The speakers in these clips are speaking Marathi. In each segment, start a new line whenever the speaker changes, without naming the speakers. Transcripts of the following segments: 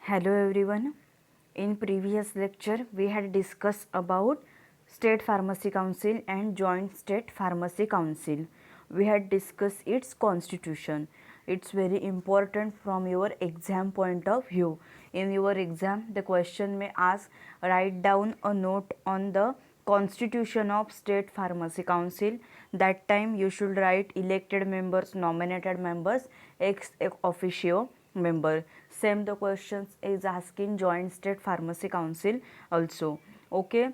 Hello everyone. In previous lecture we had discussed about State Pharmacy Council and Joint State Pharmacy Council. We had discussed its constitution. It's very important from your exam point of view. In your exam the question may ask, write down a note on the constitution of State Pharmacy Council. That time you should write elected members, nominated members, ex officio member. Same the questions is asking Joint State Pharmacy Council also. Okay,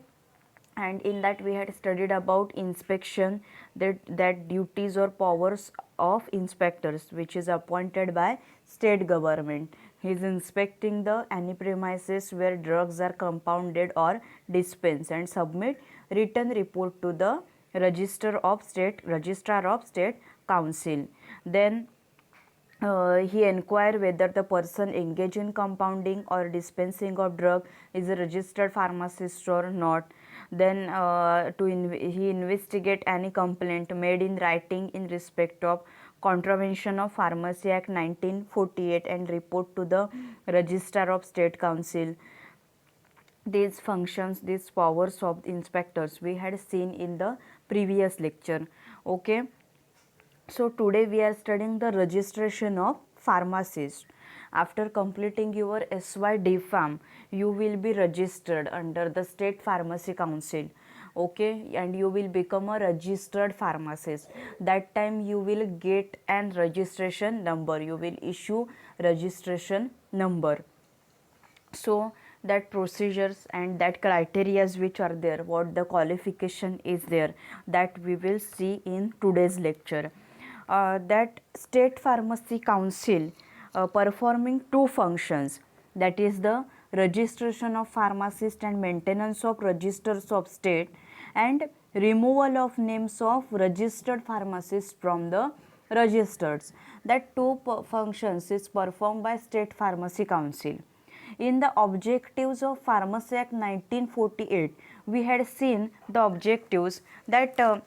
and in that we had studied about inspection, that duties or powers of inspectors which is appointed by state government. He is inspecting the any premises where drugs are compounded or dispensed and submit written report to the registrar of state council. Then he inquire whether the person engaged in compounding or dispensing of drug is a registered pharmacist or not. Then he investigate any complaint made in writing in respect of contravention of Pharmacy Act 1948 and report to the registrar of state council. These functions, these powers of inspectors we had seen in the previous lecture. Okay, so today we are studying the registration of pharmacist. After completing your SY Pharm, you will be registered under the State Pharmacy Council. Okay, and you will become a registered pharmacist. That time you will get an registration number. You will issue registration number. So that procedures and that criterias which are there, what the qualification is there, that we will see in today's lecture. That State Pharmacy Council performing two functions, that is the registration of pharmacist and maintenance of registers of state, and removal of names of registered pharmacists from the registers. That two functions is performed by State Pharmacy Council. In the objectives of Pharmacy Act 1948, we had seen the objectives that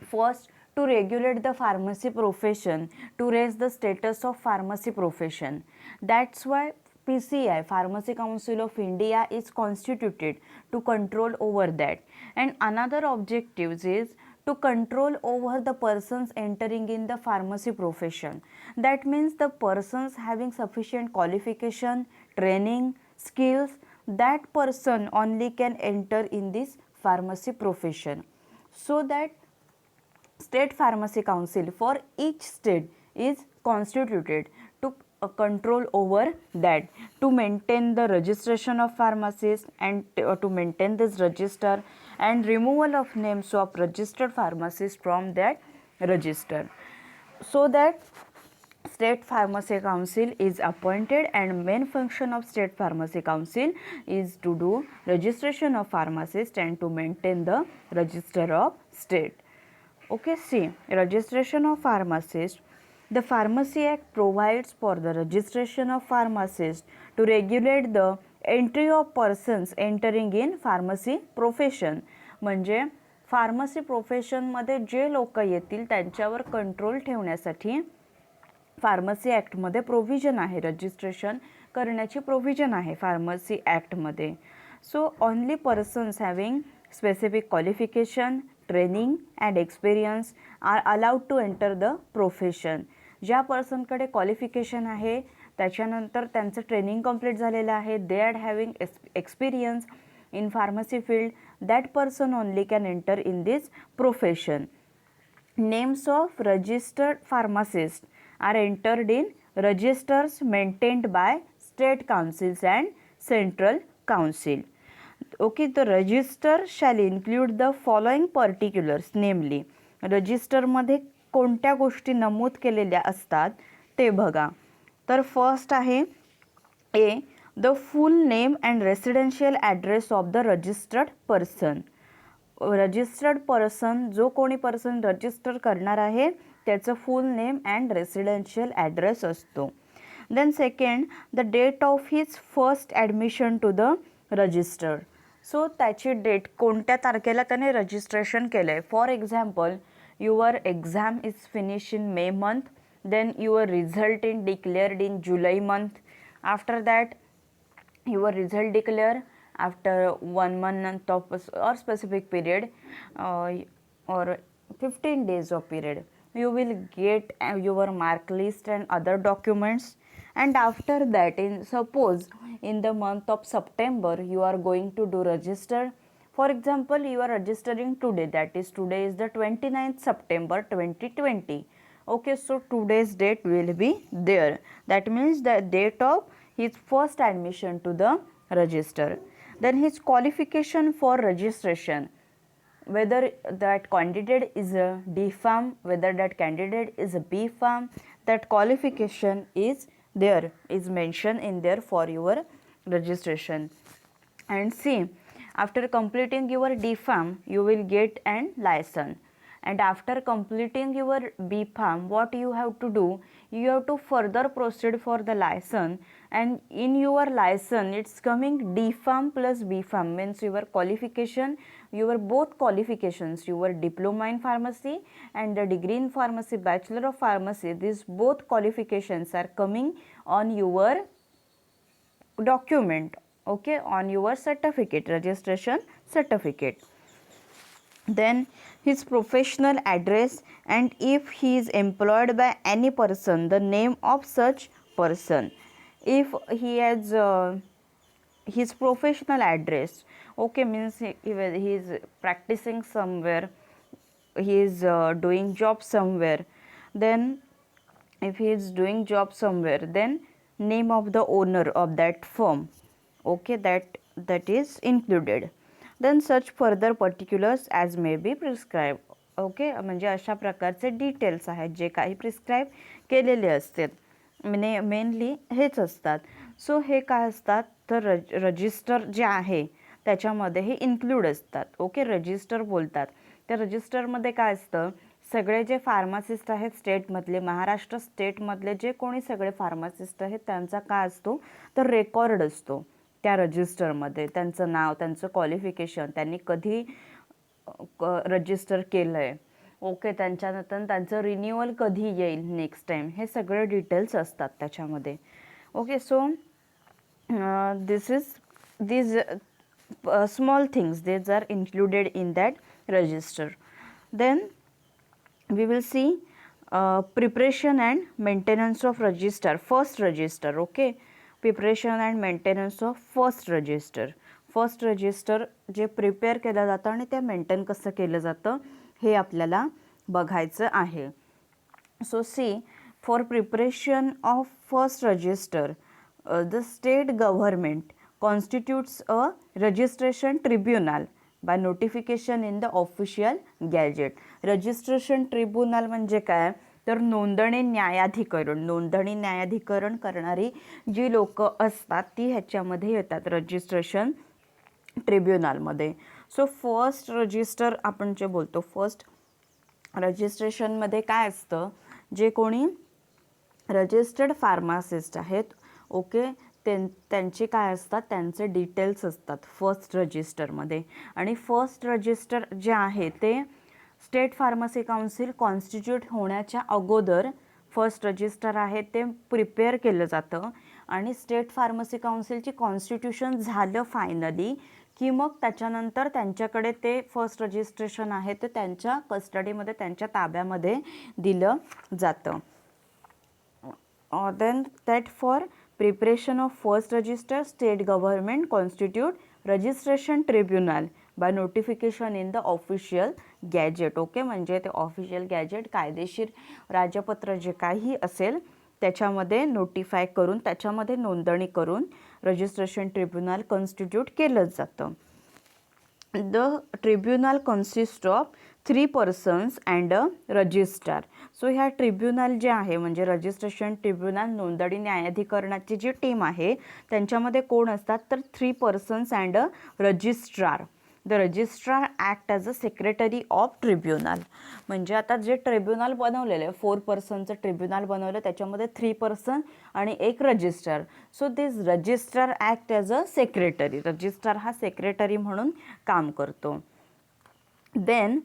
first, to regulate the pharmacy profession, to raise the status of pharmacy profession. That's why PCI, Pharmacy Council of India, is constituted to control over that. And another objective is to control over the persons entering in the pharmacy profession. That means the persons having sufficient qualification, training, skills, that person only can enter in this pharmacy profession. So that State Pharmacy Council for each state is constituted to control over that, to maintain the registration of pharmacists and to maintain this register and removal of names of registered pharmacists from that register. So that State Pharmacy Council is appointed, and main function of State Pharmacy Council is to do registration of pharmacists and to maintain the register of state. Okay, see, registration of pharmacists. The Pharmacy Act provides for the registration of pharmacists to regulate the entry of persons entering in pharmacy profession. म्हणजे फार्मसी प्रोफेशनमध्ये जे लोक येतील त्यांच्यावर कंट्रोल ठेवण्यासाठी फार्मसी ॲक्टमध्ये प्रोव्हिजन आहे, रजिस्ट्रेशन करण्याची प्रोव्हिजन आहे फार्मसी ॲक्टमध्ये. So only persons having specific qualification, training and experience are allowed to enter the profession. ज्या पर्सनकडे क्वालिफिकेशन आहे, त्याच्यानंतर त्यांचं ट्रेनिंग कंप्लीट झालेलं आहे, they are having experience in pharmacy field, that person only can enter in this profession. Names of registered pharmacist are entered in registers maintained by state councils and central council. Okay, the register shall include the following particulars, namely register मध्ये कोणत्या गोष्टी नमूद केलेल्या असतात ते बघा. तर फर्स्ट आहे a, the full name and residential address of the registered person. Registered person, जो कोणी पर्सन रजिस्टर करणार आहे त्याचं full name and residential address असतो. Then second, the date of his first admission to the register. So त्याची डेट, कोणत्या तारखेला त्याने रजिस्ट्रेशन केलं आहे. For example, your exam is finish in May month, then your result in declared in July month. After that your result declare after 1 month of or specific period or 15 days of period. You will get your mark list and other documents, and after that, in suppose in the month of September you are going to do register. For example, you are registering today, that is today is the 29th September 2020. Okay, so today's date will be there. That means the date of his first admission to the register. Then his qualification for registration, whether that candidate is a D farm, whether that candidate is a B farm, that qualification is there, is mentioned in there for your registration. And see, after completing your D farm, you will get an license. And after completing your B farm, what you have to do, you have to further proceed for the license, and in your license it's coming D farm plus B farm, means your qualification, your both qualifications, your diploma in pharmacy and the degree in pharmacy, bachelor of pharmacy, these both qualifications are coming on your document, okay, on your certificate, registration certificate. Then his professional address, and if he is employed by any person, the name of such person. If he has his professional address, okay, means he is practicing somewhere, he is doing job somewhere, then if he is doing job somewhere, then name of the owner of that firm, okay, that is included. Then such further particulars as may be prescribed. Okay, म्हणजे अशा प्रकारचे डिटेल्स आहेत जे काही प्रिस्क्राईब केलेले असतात, मेनली हेच असतात. सो हे काय असतात तर रजिस्टर जे आहे त्याच्यामध्ये हे इन्क्लूड असतात. ओके, रजिस्टर बोलतात. त्या रजिस्टरमध्ये काय असतं, सगळे जे फार्मासिस्ट आहेत स्टेटमधले, महाराष्ट्र स्टेटमधले जे कोणी सगळे फार्मासिस्ट आहेत त्यांचा काय असतो तर रेकॉर्ड असतो त्या रजिस्टरमध्ये, त्यांचं नाव, त्यांचं क्वालिफिकेशन, त्यांनी कधी रजिस्टर केलं आहे, ओके, त्यांच्यानंतर त्यांचं रिन्युअल कधी येईल नेक्स्ट टाईम, हे सगळे डिटेल्स असतात त्याच्यामध्ये. Okay, so these small things, these are included in that register. Then we will see preparation and maintenance of register, first register. Okay, preparation and maintenance of first register. First resistor जे प्रिपेअर केलं जातं आणि ते मेंटेन कसं केलं जातं हे आपल्याला बघायचं आहे. So see, for preparation of first register the state government constitutes a registration tribunal by notification in the official gazette. Registration tribunal म्हणजे काय तर नोंदणी न्यायाधिकरण, नोंदणी न्यायाधिकरण करणारी जी लोक असतात ती ह्याच्यामध्ये येतात रजिस्ट्रेशन ट्रिब्युनलमध्ये. सो फर्स्ट रजिस्टर आपण जे बोलतो, फर्स्ट रजिस्ट्रेशनमध्ये काय असतं, जे कोणी रजिस्टर्ड फार्मासिस्ट आहेत, ओके, त्यांचे काय असतात, त्यांचे डिटेल्स असतात फर्स्ट रजिस्टरमध्ये. आणि फर्स्ट रजिस्टर जे आहे ते स्टेट फार्मसी काउन्सिल कॉन्स्टिट्यूट होण्याच्या अगोदर फर्स्ट रजिस्टर आहे ते प्रिपेअर केलं जातं, आणि स्टेट फार्मसी काउन्सिलची कॉन्स्टिट्यूशन झालं फायनली की मग त्याच्यानंतर त्यांच्याकडे ते फर्स्ट रजिस्ट्रेशन आहे ते त्यांच्या कस्टडीमध्ये, त्यांच्या ताब्यामध्ये दिलं जातं. Then that for preparation of first register state government constitute registration tribunal by notification in the official gazette. Okay, म्हणजे ते ऑफिशियल गॅजेट, कायदेशीर राजपत्र जे काही असेल त्याच्यामध्ये नोटिफाय करून, त्याच्यामध्ये नोंदणी करून रजिस्ट्रेशन ट्रिब्युनल कॉन्स्टिट्यूट केलं जातं. The tribunal consist of 3 persons and a registrar. So ह्या ट्रिब्युनल जे आहे म्हणजे रजिस्ट्रेशन ट्रिब्युनल, नोंदणी न्यायाधिकरणाची जी टीम आहे त्यांच्यामध्ये कोण असतात तर 3 persons and a registrar. The registrar act as a secretary of tribunal. म्हणजे आता जे ट्रिब्युनल बनवलेलं आहे, 4 पर्सनचं ट्रिब्युनल बनवलं, त्याच्यामध्ये 3 पर्सन आणि एक registrar. So this registrar act as a secretary. Registrar हा सेक्रेटरी म्हणून काम करतो. Then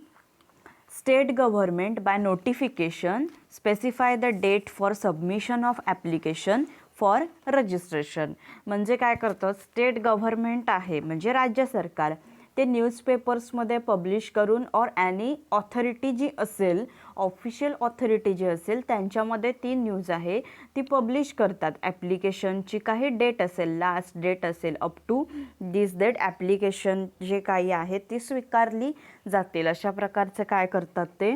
state government by notification specify the date for submission of application for registration. म्हणजे काय करतं, स्टेट गव्हर्नमेंट आहे म्हणजे राज्य सरकार, ते न्यूजपेपर्समध्ये पब्लिश करून और ॲनी ऑथॉरिटी जी असेल, ऑफिशियल ऑथॉरिटी जी असेल त्यांच्यामध्ये ती न्यूज आहे ती पब्लिश करतात. ॲप्लिकेशनची काही डेट असेल, लास्ट डेट असेल, up to this date application जे काही आहे ती स्वीकारली जातील अशा प्रकारचं काय करतात ते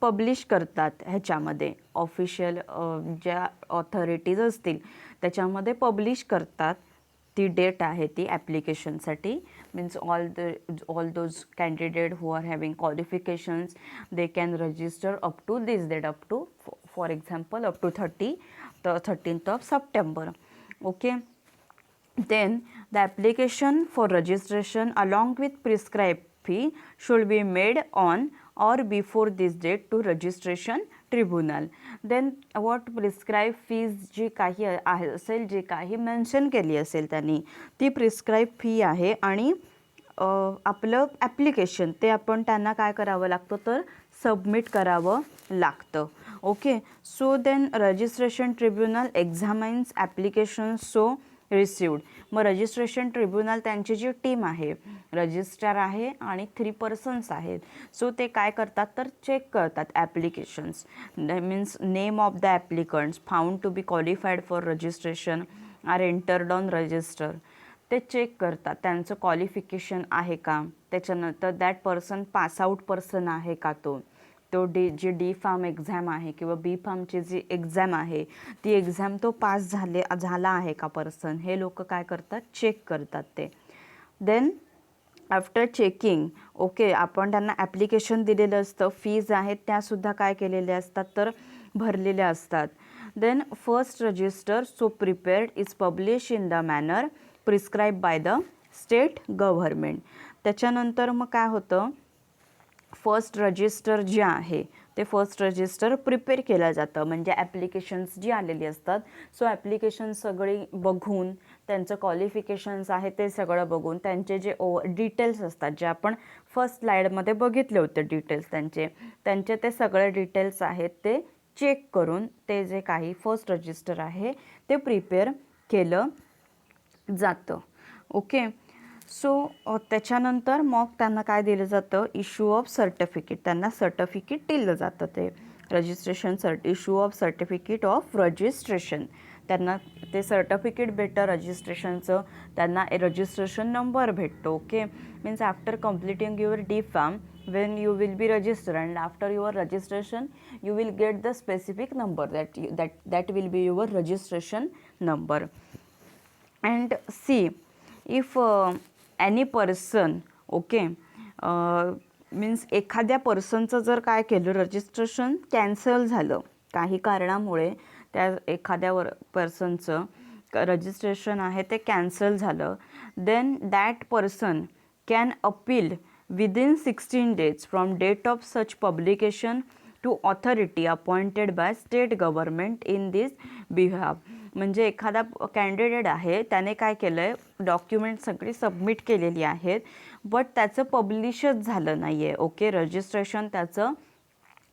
पब्लिश करतात. ह्याच्यामध्ये ऑफिशियल ज्या ऑथॉरिटीज असतील त्याच्यामध्ये पब्लिश करतात ती डेट आहे ती ॲप्लिकेशनसाठी. Means all those candidate who are having qualifications they can register up to this date, up to for example up to 13th of September. Okay. Then the application for registration along with prescribed fee should be made on or before this date to registration tribunal. Then what prescribed fees जी काही असेल, जी काही मेन्शन केली असेल त्यांनी ती प्रिस्क्राईब फी आहे आणि आपलं ॲप्लिकेशन ते आपण त्यांना काय करावं लागतं तर सबमिट करावं लागतं. Okay. So then registration tribunal examines application so received. मग रजिस्ट्रेशन ट्रिब्युनल त्यांची जी टीम आहे, रजिस्ट्रार आहे आणि 3 पर्सन्स आहेत, सो ते काय करतात तर चेक करतात applications. Means name of the applicants found to be qualified for registration are entered on register. ते चेक करतात त्यांचं क्वालिफिकेशन आहे का, त्याच्यानंतर दॅट पर्सन पासआउट पर्सन आहे का, तो जी डी फार्म एक्झाम आहे किंवा बी फार्मची जी एक्झाम आहे ती एक्झाम तो पास झाला आहे का पर्सन, हे लोक काय करतात चेक करतात ते. देन आफ्टर चेकिंग, ओके, आपण त्यांना ॲप्लिकेशन दिलेलं असतं, फीज आहेत त्यासुद्धा काय केलेल्या असतात तर भरलेल्या असतात. Then first register so prepared is publish in the manner prescribe by the state government. त्याच्यानंतर मग काय होतं, फर्स्ट रजिस्टर जे आहे ते फर्स्ट रजिस्टर प्रिपेअर केलं जातं. म्हणजे ॲप्लिकेशन्स जी आलेली असतात, सो ॲप्लिकेशन सगळी बघून त्यांचं क्वालिफिकेशन्स आहे ते सगळं बघून त्यांचे जे डिटेल्स असतात जे आपण फर्स्ट स्लाईडमध्ये बघितले होते डिटेल्स त्यांचे ते सगळे डिटेल्स आहेत ते चेक करून ते जे काही फर्स्ट रजिस्टर आहे ते प्रिपेअर केलं जातं. ओके. सो त्याच्यानंतर मग त्यांना काय दिलं जातं, इश्यू ऑफ सर्टिफिकेट. त्यांना सर्टिफिकेट दिलं जातं ते registration issue of certificate of registration. त्यांना ते सर्टिफिकेट भेटतं रजिस्ट्रेशनचं, त्यांना रजिस्ट्रेशन नंबर भेटतो. Okay. Means after completing your D form when you will be registered and after your registration you will get the specific number that will be your registration number. And see if any person, okay, means एखाद्या पर्सनचं जर काय केलं रजिस्ट्रेशन कॅन्सल झालं काही कारणामुळे, त्या एखाद्या पर्सनचं रजिस्ट्रेशन आहे ते कॅन्सल झालं, then that person can appeal within 16 days from date of such publication to authority appointed by state government in this behalf. म्हणजे एखादा कॅन्डिडेट आहे त्याने काय केलं आहे, डॉक्युमेंट सगळी सबमिट केलेली आहेत बट त्याचं पब्लिशच झालं नाही आहे. ओके. रजिस्ट्रेशन त्याचं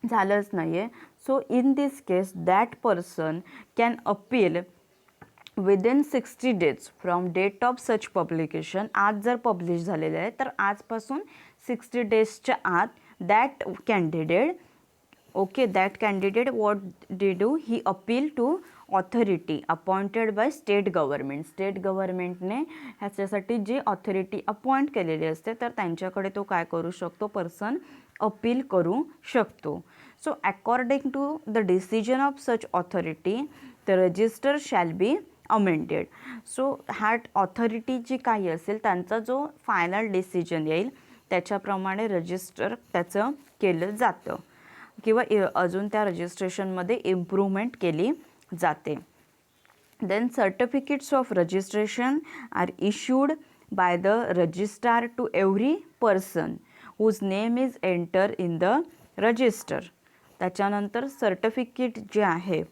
झालंच नाही आहे. So in this case that person can appeal within 60 days from date of such publication. आज जर पब्लिश झालेलं आहे तर आजपासून 60 daysच्या आत that candidate, okay, that candidate what do he appeal to authority appointed by state government. State गव्हर्नमेंटने ह्याच्यासाठी जी ऑथॉरिटी अपॉइंट केलेली असते तर त्यांच्याकडे तो काय करू शकतो, पर्सन अपील करू शकतो. So according to the decision of such authority the register shall be amended. So ह्या ऑथॉरिटी जी काही असेल त्यांचा जो फायनल डिसिजन येईल त्याच्याप्रमाणे रजिस्टर त्याचं केलं जातं किंवा अजून त्या रजिस्ट्रेशनमध्ये इम्प्रूव्हमेंट केली जाते. Then certificates of registration are issued by the registrar to every person whose name is enter in the register. त्याच्यानंतर सर्टिफिकेट जे आहे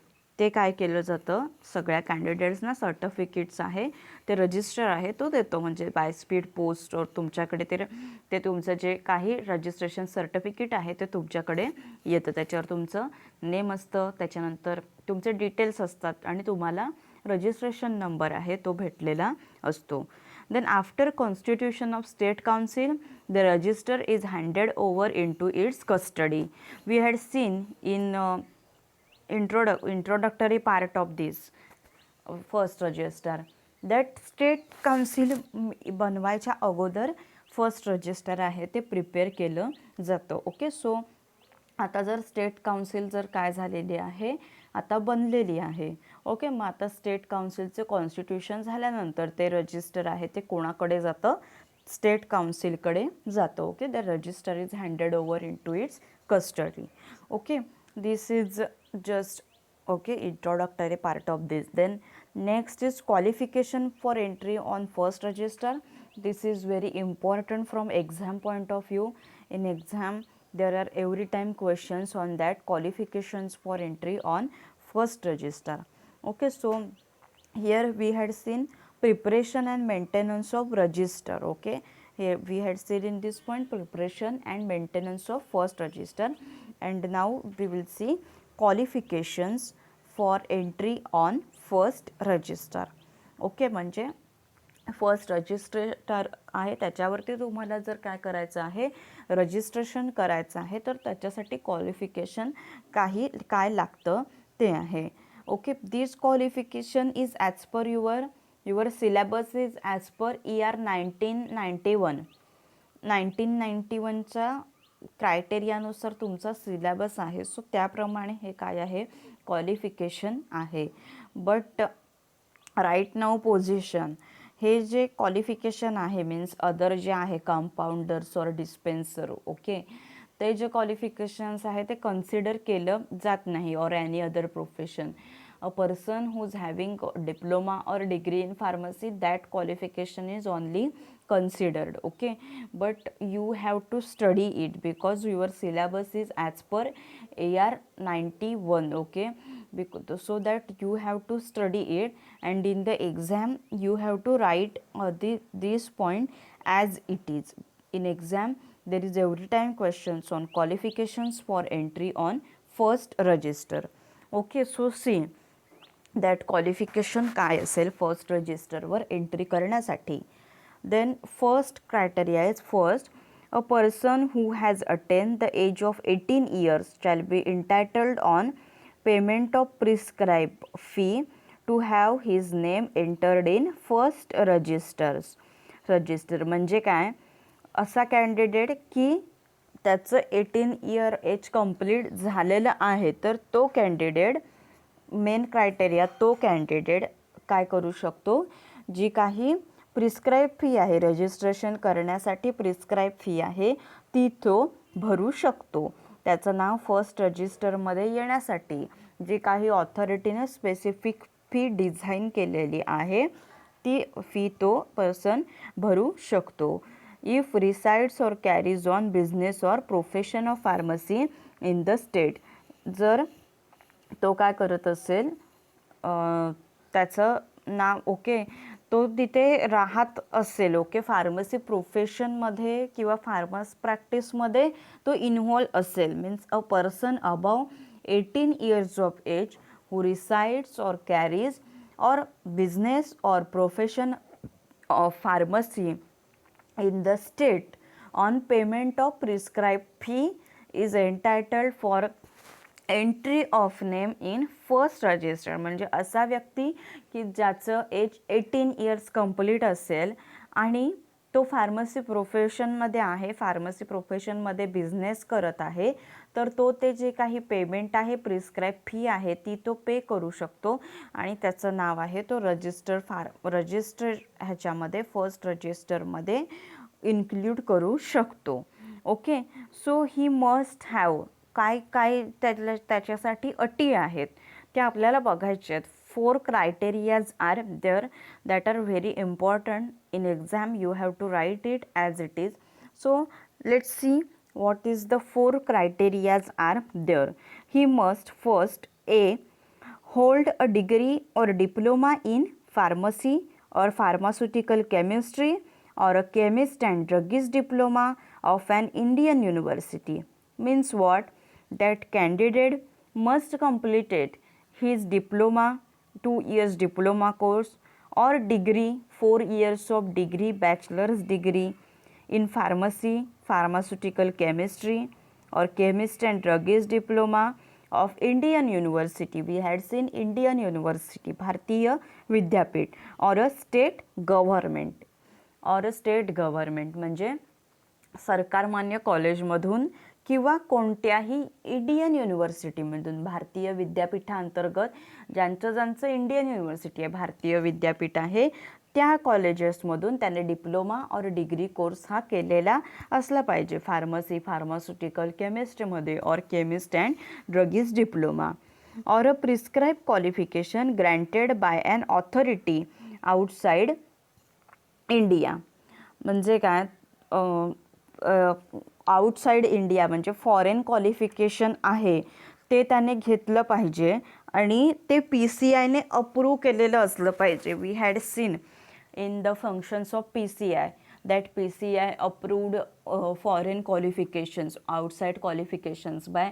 ते काय केलं जातं, सगळ्या कॅन्डिडेट्सना सर्टिफिकेट्स आहे ते रजिस्टर आहे तो देतो, म्हणजे बाय स्पीड पोस्ट और तुमच्याकडे ते तुमचं जे काही रजिस्ट्रेशन सर्टिफिकेट आहे ते तुमच्याकडे येतं. त्याच्यावर तुमचं नेम असतं, त्याच्यानंतर तुमचे डिटेल्स असतात आणि तुम्हाला रजिस्ट्रेशन नंबर आहे तो भेटलेला असतो. Then after constitution of state council, the register is handed over into its custody. We had seen in introductory part of this first register that state council बनवायच्या अगोदर फर्स्ट रजिस्टर आहे ते प्रिपेअर केलं जातं. ओके, सो आता जर स्टेट काउन्सिल जर काय झालेली आहे, आता बनलेली आहे. ओके, मग आता स्टेट काउन्सिलचं कॉन्स्टिट्यूशन झाल्यानंतर ते रजिस्टर आहे ते कोणाकडे जातं, स्टेट काउन्सिलकडे जातं. Okay, the register is handed over in to its custody. Okay, this is just okay introductory part of this. Then next is qualification for entry on first register. This is very important from exam point of view. In exam there are every time questions on that qualifications for entry on first register. Okay, so here we had seen preparation and maintenance of register. Okay, here we had seen in this point preparation and maintenance of first register, and now we will see qualifications for entry on first register. Okay, म्हणजे फर्स्ट रजिस्ट्रेटर आहे त्याच्यावरती तुम्हाला जर काय करायचं आहे, रजिस्ट्रेशन करायचं आहे, तर त्याच्यासाठी क्वालिफिकेशन काय लागतं ते आहे. Okay, this qualification is as per your syllabus is as per ER 1991च्या क्रायटेरियानुसार तुमचा सिलेबस आहे. सो त्याप्रमाणे हे काय आहे, क्वालिफिकेशन आहे. बट राईट नाऊ पोझिशन हे जे क्वालिफिकेशन आहे मीन्स अदर जे आहे कंपाऊंडर्स और डिस्पेन्सर, ओके, ते जे क्वालिफिकेशन्स आहे ते कन्सिडर केलं जात नाही. और any other profession, a person who is having diploma or degree in pharmacy, that qualification is only considered. Okay, but you have to study it because your syllabus is as per AR 91. Okay, because so that you have to study it, and in the exam you have to write this point as it is. In exam there is every time questions on qualifications for entry on first register. Okay, so see that qualification काय असेल फर्स्ट रजिस्टरवर एंट्री करण्यासाठी. Then first criteria is first, a person who has attain the age of 18 years shall be entitled on payment of prescribe fee to have his name entered in first register. म्हणजे काय, असा कॅन्डिडेट की त्याचं 18 year एज कंप्लीट झालेलं आहे, तर तो कॅन्डिडेट मेन क्रायटेरिया, तो कॅन्डिडेट काय करू शकतो, जी काही प्रिस्क्राईब फी आहे, रजिस्ट्रेशन करण्यासाठी प्रिस्क्राईब फी आहे ती तो भरू शकतो. त्याचं नाव फर्स्ट रजिस्टरमध्ये येण्यासाठी जी काही ऑथॉरिटीने स्पेसिफिक फी डिझाईन केलेली आहे ती फी तो पर्सन भरू शकतो. If resides or carries on business or profession of pharmacy in the state, जर तो काय करत असेल, त्याचं नाव, ओके, तो तिथे राहत असेल, ओके, फार्मसी प्रोफेशनमध्ये किंवा फार्मस प्रॅक्टिसमध्ये तो इन्व्हॉल्व असेल, means a person above 18 years of age who resides or carries or business or profession of pharmacy in the state on payment of prescribe fee is entitled for entry of name in first register. म्हणजे असा व्यक्ती की ज्याचं एज 18 years कंप्लीट असेल आणि तो फार्मसी प्रोफेशनमध्ये आहे, फार्मसी प्रोफेशनमध्ये बिझनेस करत आहे, तर तो ते जे काही पेमेंट आहे, प्रिस्क्राईब फी आहे ती तो पे करू शकतो आणि त्याचं नाव आहे तो रजिस्टर ह्याच्यामध्ये फर्स्ट रजिस्टरमध्ये इन्क्ल्यूड करू शकतो. Okay, so he must have, काय त्याच्यासाठी अटी आहेत त्या आपल्याला बघायच्या आहेत. 4 criterias are there that are very important in exam. You have to write it as it is. So let's see what is the 4 criterias are there. He must first A hold a degree or diploma in pharmacy or pharmaceutical chemistry or a chemist and druggist diploma of an Indian university. Means what? That candidate must completed his diploma, 2 years diploma course, or degree, 4 years of degree, bachelor's degree in pharmacy, pharmaceutical chemistry or chemist and druggist diploma of Indian University. We had seen Indian University, भारतीय विद्यापीठ, or a state government, or a state government म्हणजे सरकारमान्य कॉलेजमधून किंवा कोणत्याही इंडियन युनिव्हर्सिटीमधून, भारतीय विद्यापीठांतर्गत ज्यांचं इंडियन युनिव्हर्सिटी आहे, भारतीय विद्यापीठ आहे, त्या कॉलेजेसमधून त्याने डिप्लोमा और डिग्री कोर्स हा केलेला असला पाहिजे. फार्मसी, फार्मास्युटिकल केमिस्ट्रीमध्ये और chemist and druggist diploma or a prescribe qualification granted by an authority outside India. म्हणजे काय? आउटसाइड इंडिया म्हणजे फॉरेन क्वालिफिकेशन आहे ते त्याने घेतलं पाहिजे आणि ते PCIने अप्रूव्ह केलेलं असलं पाहिजे. We had seen in the functions of PCI that PCI approved foreign qualifications, outside qualifications by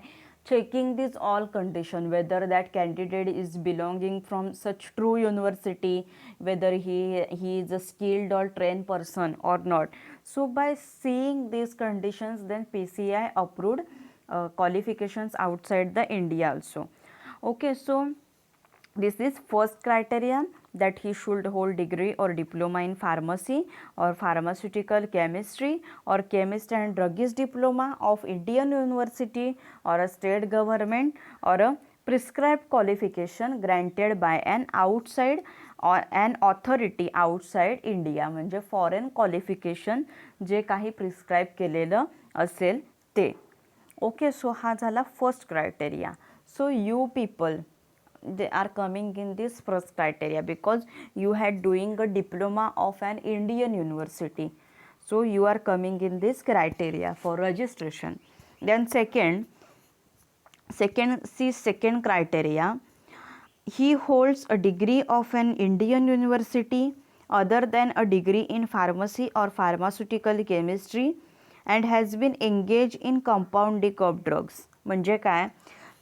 checking these all condition, whether that candidate is belonging from such true university, whether he is a skilled or trained person or not. So by seeing these conditions, then PCI approved qualifications outside the India also. Okay, so this is first criterion, that he should hold degree or diploma in pharmacy or pharmaceutical chemistry or chemist and druggist diploma of Indian University or a state government or a prescribed qualification granted by an outside or an authority outside India. म्हणजे फॉरेन क्वालिफिकेशन जे काही प्रिस्क्राईब केलेलं असेल ते. ओके, सो हा झाला first criteria. So you people, they are coming in this first criteria because you had doing a diploma of an Indian university, so you are coming in this criteria for registration. Then second criteria, he holds a degree of an Indian university other than a degree in pharmacy or pharmaceutical chemistry and has been engaged in compounding of drugs. म्हणजे काय?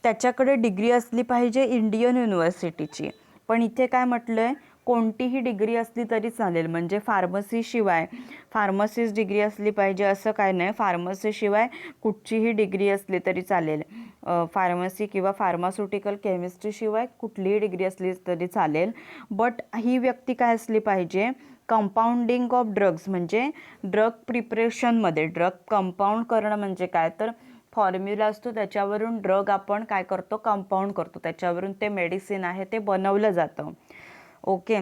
त्याच्याकडे डिग्री असली पाहिजे इंडियन युनिव्हर्सिटीची, पण इथे काय म्हटलं आहे? कोणतीही डिग्री असली तरी चालेल. म्हणजे फार्मसीशिवाय फार्मसीच डिग्री असली पाहिजे असं काय नाही. फार्मसीशिवाय कुठचीही डिग्री असली तरी चालेल. फार्मसी किंवा फार्मास्युटिकल केमिस्ट्रीशिवाय कुठलीही डिग्री असली तरी चालेल. बट ही व्यक्ती काय असली पाहिजे? कंपाऊंडिंग ऑफ ड्रग्स म्हणजे ड्रग प्रिपरेशनमध्ये, ड्रग कंपाऊंड करणं म्हणजे काय? तर फॉर्म्युला असतो त्याच्यावरून ड्रग आपण काय करतो? कंपाऊंड करतो. त्याच्यावरून ते मेडिसिन आहे ते बनवलं जातं. ओके,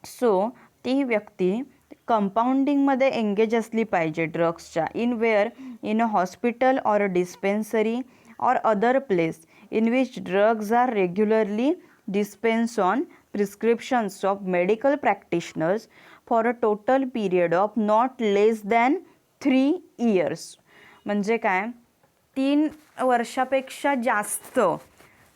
सो ती व्यक्ती कंपाऊंडिंगमध्ये एंगेज असली पाहिजे ड्रग्सच्या. In where? In a hospital or a dispensary or other place in which drugs are regularly dispense on prescriptions of medical practitioners for a total period of not less than 3 years. म्हणजे काय? 3 वर्षापेक्षा जास्त,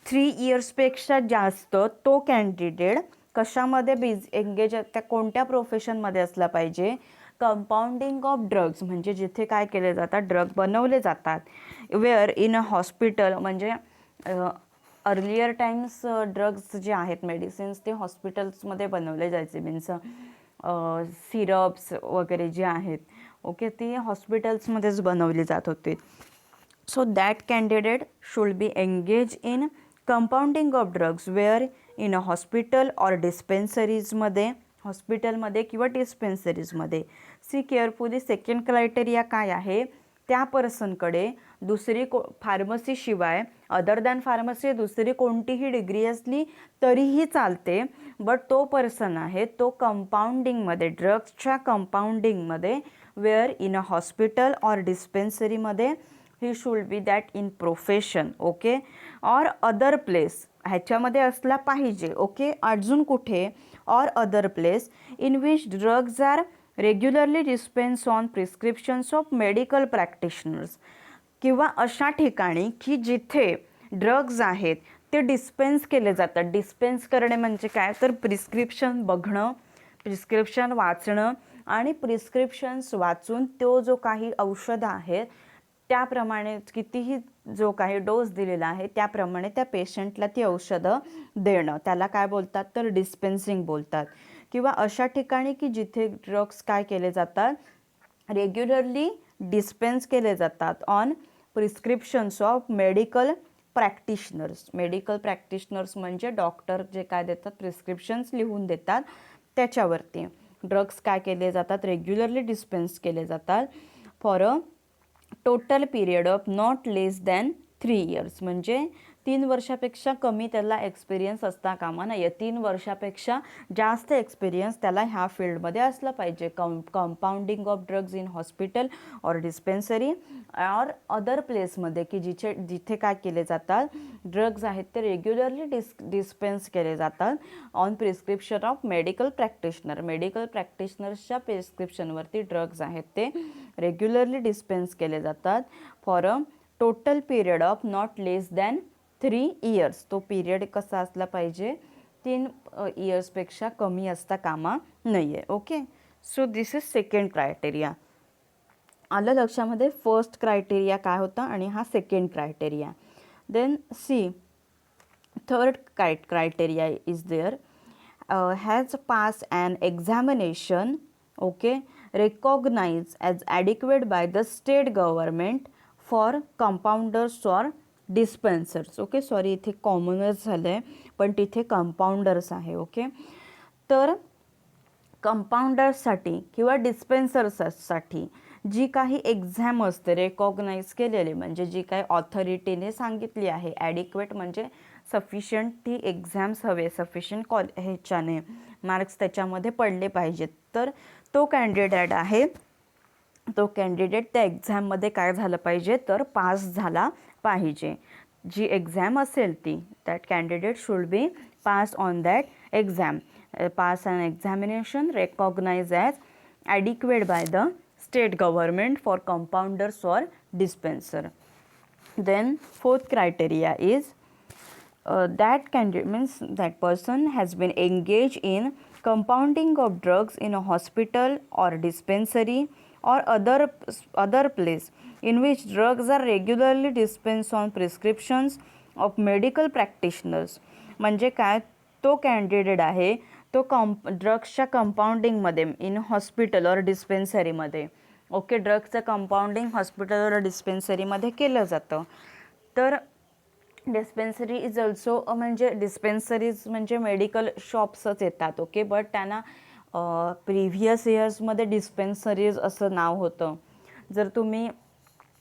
3 yearsपेक्षा जास्त तो कॅन्डिडेट कशामध्ये एंगेज, त्या कोणत्या प्रोफेशनमध्ये असला पाहिजे? कंपाऊंडिंग ऑफ ड्रग्स म्हणजे जिथे काय केले जातात? ड्रग बनवले जातात. वेअर? इन अ हॉस्पिटल म्हणजे अर्लियर टाइम्स ड्रग्स जे आहेत, मेडिसिन्स, ते हॉस्पिटल्समध्ये बनवले जायचे. मीन्स सिरप्स वगैरे जे आहेत, ओके, ते हॉस्पिटल्समध्येच बनवले जात होते. So that candidate should be engage in compounding of drugs where? In a hospital or डिस्पेन्सरीजमध्ये, हॉस्पिटलमध्ये किंवा डिस्पेन्सरीजमध्ये. सी केअरफुली, सेकंड क्रायटेरिया काय आहे? त्या पर्सनकडे दुसरी फार्मसीशिवाय, अदर दॅन फार्मसी दुसरी कोणतीही डिग्री असली तरीही चालते, बट तो पर्सन आहे तो कंपाऊंडिंगमध्ये, ड्रग्सच्या कंपाऊंडिंगमध्ये, where? In a hospital or डिस्पेन्सरीमध्ये, he should be that in profession, okay, or other place, ह्याच्यामध्ये असला पाहिजे. ओके, अजून कुठे? Or other place in which drugs are regularly dispense on prescriptions of medical practitioners, किंवा अशा ठिकाणी की जिथे ड्रग्ज आहेत ते डिस्पेन्स केले जातात. डिस्पेन्स करणे म्हणजे काय, तर प्रिस्क्रिप्शन बघणं, प्रिस्क्रिप्शन वाचणं आणि प्रिस्क्रिप्शन्स वाचून तो जो काही औषध आहे त्याप्रमाणे कितीही जो काही डोस दिलेला आहे त्याप्रमाणे त्या पेशंटला ती औषधं देणं, त्याला काय बोलतात, तर डिस्पेन्सिंग बोलतात. किंवा अशा ठिकाणी की जिथे ड्रग्स काय केले जातात, रेग्युलरली डिस्पेन्स केले जातात on prescriptions of medical practitioners. Medical practitioners म्हणजे डॉक्टर जे काय देतात, प्रिस्क्रिप्शन्स लिहून देतात त्याच्यावरती ड्रग्स काय केले जातात, रेग्युलरली डिस्पेन्स केले जातात for a total period of not less than 3 years. म्हणजे 3 वर्षापेक्षा कमी त्याला एक्सपिरियन्स असता कामा नये. 3 वर्षापेक्षा जास्त एक्सपिरियन्स त्याला ह्या फील्डमध्ये असला पाहिजे. Compounding of drugs in hospital or dispensary or other प्लेसमध्ये की जिथे काय केले जातात, ड्रग्ज आहेत ते रेग्युलरली डिस्पेन्स केले जातात on prescription of medical practitioner. Medical प्रॅक्टिशनर्सच्या प्रिस्क्रिप्शनवरती ड्रग्ज आहेत ते रेग्युलरली डिस्पेन्स केले जातात for a total period of not less than 3 years. तो पीरियड कसा असला पाहिजे, 3 yearsपेक्षा कमी असता कामा नये. Okay, so this is second criteria. आलं लक्षामध्ये, फर्स्ट क्रायटेरिया काय होता आणि हा second criteria. Then see third criteria is there, has passed an examination, okay, recognized as adequate by the state government for compounders or dispensers. Okay, sorry इथे कॉमनच झालं आहे पण तिथे कंपाऊंडर्स आहे. ओके, तर कंपाऊंडर्ससाठी किंवा डिस्पेन्सर्ससाठी जी काही एक्झाम असते रेकॉग्नाइज केलेली, म्हणजे जी काही ऑथॉरिटीने सांगितली आहे, ॲडिक्वेट म्हणजे सफिशियंट ती एक्झाम्स हवे, सफिशियंट ह्याच्याने मार्क्स त्याच्यामध्ये पडले पाहिजेत, तर तो कॅन्डिडेट आहे, तो कॅन्डिडेट त्या एक्झाममध्ये काय झालं पाहिजे, तर पास झाला पाहिजे. जी एक्झाम असेल ती, that candidate should B pass on that exam. Pass on examination recognized as adequate by the state government for compounders or dispenser. Then fourth criteria is that candidate means that person has been engaged in compounding of drugs in a hospital or dispensary or other place in which drugs are regularly dispensed on prescriptions of medical practitioners. म्हणजे काय, तो कॅन्डिडेट आहे तो ड्रग्सच्या कंपाऊंडिंगमध्ये इन हॉस्पिटल और डिस्पेन्सरीमध्ये. ओके, ड्रग्सचं कंपाऊंडिंग हॉस्पिटल और डिस्पेन्सरीमध्ये केलं जातं. तर डिस्पेन्सरी इज ऑल्सो म्हणजे डिस्पेन्सरीज म्हणजे मेडिकल शॉप्सच येतात. ओके, बट त्यांना प्रिव्हियस इयर्समध्ये डिस्पेन्सरीज असं नाव होतं. जर तुम्ही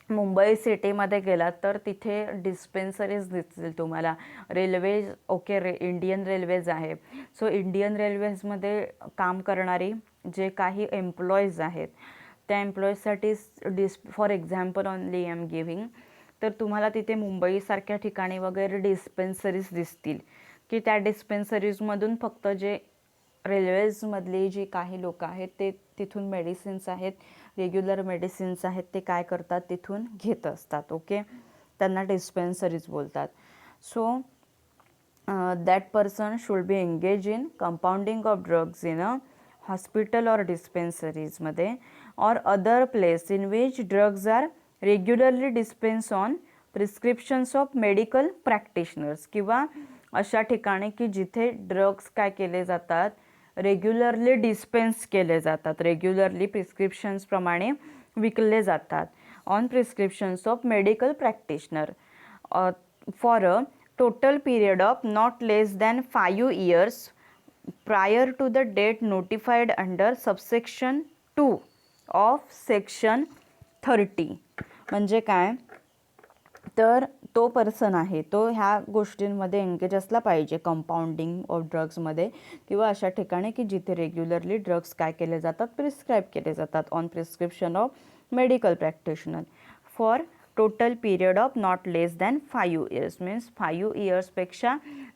मुंबई सिटीमध्ये गेलात तर तिथे डिस्पेन्सरीज दिसतील तुम्हाला. रेल्वेज, ओके, इंडियन रेल्वेज आहे. सो इंडियन रेल्वेजमध्ये काम करणारी जे काही एम्प्लॉईज आहेत त्या एम्प्लॉईजसाठी for example only I am giving, तर तुम्हाला तिथे मुंबईसारख्या ठिकाणी वगैरे डिस्पेन्सरीज दिसतील की त्या डिस्पेन्सरीजमधून फक्त जे रेल्वेजमधली जी काही लोक आहेत ते तिथून मेडिसिन्स आहेत, रेग्युलर मेडिसिन्स आहेत, ते काय करतात तिथून घेत असतात. ओके, त्यांना डिस्पेन्सरीज बोलतात. So that person should be engage in compounding of drugs in a hospital और डिस्पेन्सरीजमध्ये और other place in which drugs are regularly dispense on prescriptions of medical practitioners. किंवा अशा ठिकाणी की जिथे ड्रग्स काय केले जातात, रेग्युलरली डिस्पेन्स केले जातात, रेग्युलरली प्रिस्क्रिप्शन्सप्रमाणे विकले जातात on prescriptions of medical practitioner for a total period of not less than 5 years prior to the date notified under subsection 2 of section 30. म्हणजे काय, तर तो पर्सन आहे तो ह्या गोष्टींमध्ये एंगेज असला पाहिजे, कंपाऊंडिंग ऑफ ड्रग्समध्ये किंवा अशा ठिकाणी की जिथे रेग्युलरली ड्रग्स काय केले जातात, प्रिस्क्राईब केले जातात on prescription of medical practitioner for total period of not less than 5 years. Means 5 yearsपेक्षा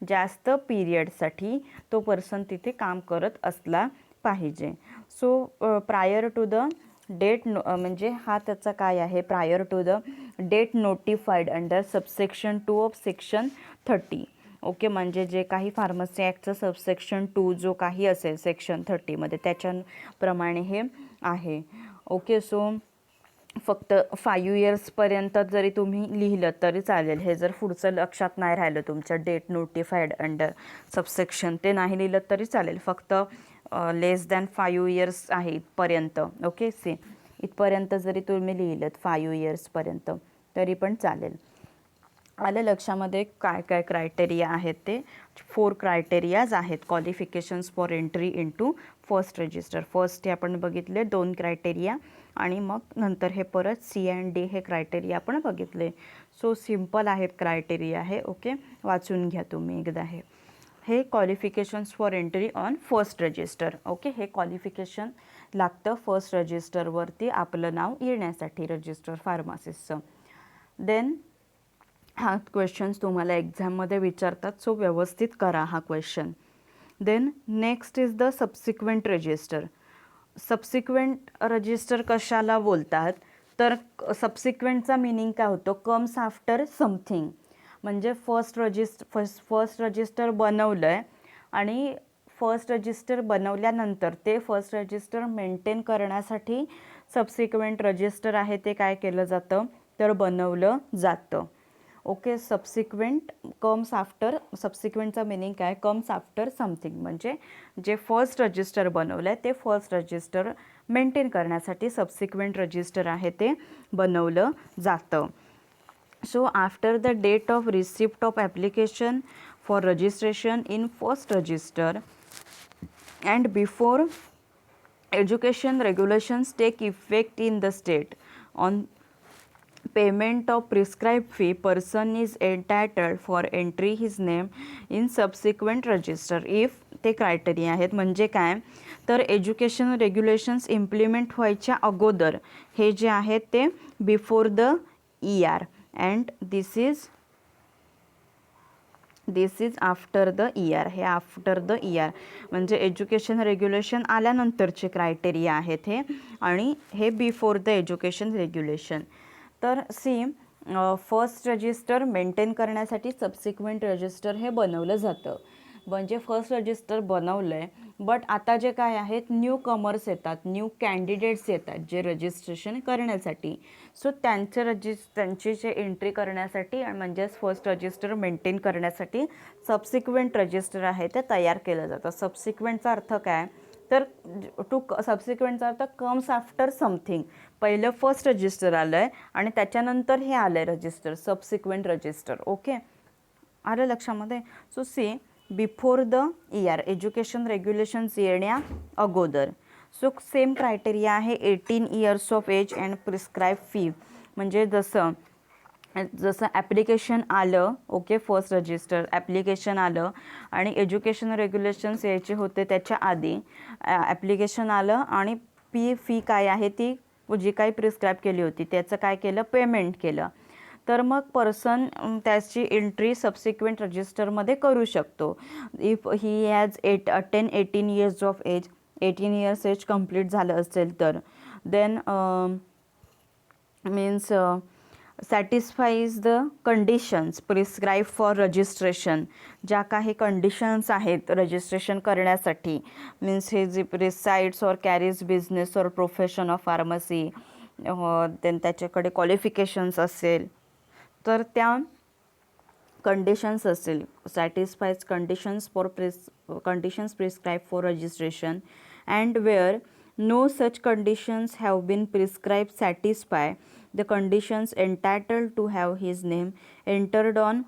जास्त पीरियडसाठी तो पर्सन तिथे काम करत असला पाहिजे. So prior to the date म्हणजे हा त्याचा काय आहे, prior to the date notified under subsection 2 of section 30. Okay, म्हणजे जे काही फार्मसी ॲक्टचं सबसेक्शन 2 जो काही असेल सेक्शन 30मध्ये त्याच्याप्रमाणे हे आहे. ओके, सो फक्त 5 इयर्सपर्यंत जरी तुम्ही लिहिलं तरी चालेल. हे जर पुढचं लक्षात नाही राहिलं तुमच्या डेट नोटिफाईड अंडर सबसेक्शन ते नाही लिहिलं तरी चालेल. फक्त लेस दॅन 5 इयर्स आहे इथपर्यंत. ओके, इथपर्यंत जरी तुम्ही लिहिलं 5 इयर्सपर्यंत तरी पण चालेल. आलं लक्षामध्ये काय काय क्रायटेरिया आहेत ते? 4 क्रायटेरियाज आहेत qualifications for entry into first resistor. First हे आपण बघितले 2 क्रायटेरिया आणि मग नंतर हे परत सी अँड डी हे क्रायटेरिया आपण बघितले. सो सिम्पल आहेत क्रायटेरिया हे. ओके, वाचून घ्या तुम्ही एकदा. हे qualifications for entry on first register. Okay, हे क्वालिफिकेशन लागतं फर्स्ट रजिस्टरवरती आपलं नाव येण्यासाठी रजिस्टर फार्मासिस्टचं. देन हा क्वेश्चन्स तुम्हाला एक्झाममध्ये विचारतात, सो व्यवस्थित करा हा question. Then next is the subsequent register. Subsequent register कशाला बोलतात तर सबसिक्वेंटचा मिनिंग काय होतो? Comes after something. म्हणजे फर्स्ट रजिस्टर बनवलं आहे आणि फर्स्ट रजिस्टर बनवल्यानंतर ते फर्स्ट रजिस्टर मेंटेन करण्यासाठी सबसिक्वेंट रजिस्टर आहे ते काय केलं जातं तर बनवलं जातं. Okay, subsequent comes after. सबसिक्वेंटचा मिनिंग काय? Comes after something. म्हणजे जे फर्स्ट रजिस्टर बनवलं आहे ते फर्स्ट रजिस्टर मेंटेन करण्यासाठी सबसिक्वेंट रजिस्टर आहे ते बनवलं जातं. So after the date of receipt of application for registration in first register and before education regulations take effect in the state on payment of prescribed fee, person is entitled for entry his name in subsequent register if ते क्रायटेरिया आहेत. म्हणजे काय तर एज्युकेशन रेग्युलेशन्स इम्प्लिमेंट व्हायच्या अगोदर हे जे आहेत ते before the ER and this is after the ER. हे आफ्टर द ER म्हणजे एज्युकेशन रेग्युलेशन आल्यानंतरचे क्रायटेरिया आहेत हे, आणि हे बिफोर द एज्युकेशन रेग्युलेशन. तर फर्स्ट रजिस्टर मेंटेन करण्यासाठी सबसिक्वेंट रजिस्टर हे बनवलं जातं. म्हणजे फर्स्ट रजिस्टर बनवलं आहे, बट आता जे काय आहेत न्यू कमर्स येतात, न्यू कॅन्डिडेट्स येतात जे रजिस्ट्रेशन करण्यासाठी. सो त्यांची जे एंट्री करण्यासाठी म्हणजेच फर्स्ट रजिस्टर मेंटेन करण्यासाठी सबसिक्वेंट रजिस्टर आहे ते तयार केलं जातं. सबसिक्वेंटचा अर्थ काय तर सबसिक्वेंटचा अर्थ कम्स आफ्टर समथिंग. पहिलं फर्स्ट रजिस्टर आलं आहे आणि त्याच्यानंतर हे आलं आहे रजिस्टर, सबसिक्वेंट रजिस्टर. ओके, आलं लक्षामध्ये. So before the ER education regulations येण्या अगोदर. सो सेम क्रायटेरिया आहे 18 years of age and prescribe fee. म्हणजे जसं ॲप्लिकेशन आलं, ओके, फर्स्ट रजिस्टर ॲप्लिकेशन आलं आणि एज्युकेशन रेग्युलेशन्स यायचे होते त्याच्या आधी ॲप्लिकेशन आलं आणि फी काय आहे ती जी काही प्रिस्क्राईब केली होती त्याचं काय केलं पेमेंट केलं तर मग पर्सन त्याची एंट्री सबसिक्वेंट रजिस्टरमध्ये करू शकतो. If he has 18 years of age, 18 years age complete झालं असेल तर. Then means satisfies the conditions prescribe for registration. ज्या काही कंडिशन्स आहेत रजिस्ट्रेशन करण्यासाठी, मीन्स हे जे resides or carries business or profession of pharmacy, then त्याच्याकडे क्वालिफिकेशन्स असेल तर त्या कंडिशन्स असेल. Satisfies conditions prescribe for registration and where no such conditions have been prescribed satisfy the conditions entitled to have his name entered on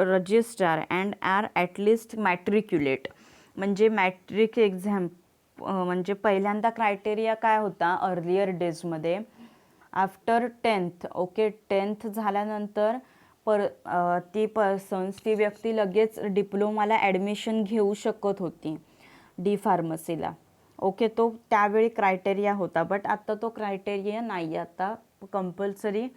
register and are at least matriculate. म्हणजे मॅट्रिक एक्झाम म्हणजे पहिल्यांदा क्रायटेरिया काय होता earlier डेजमध्ये after 10th. Okay, 10th झाल्यानंतर ती व्यक्ती लगेच डिप्लोमाला ॲडमिशन घेऊ शकत होती डी फार्मसीला. ओके, तो त्यावेळी क्रायटेरिया होता, बट आता तो क्रायटेरिया नाही. आता कंपल्सरी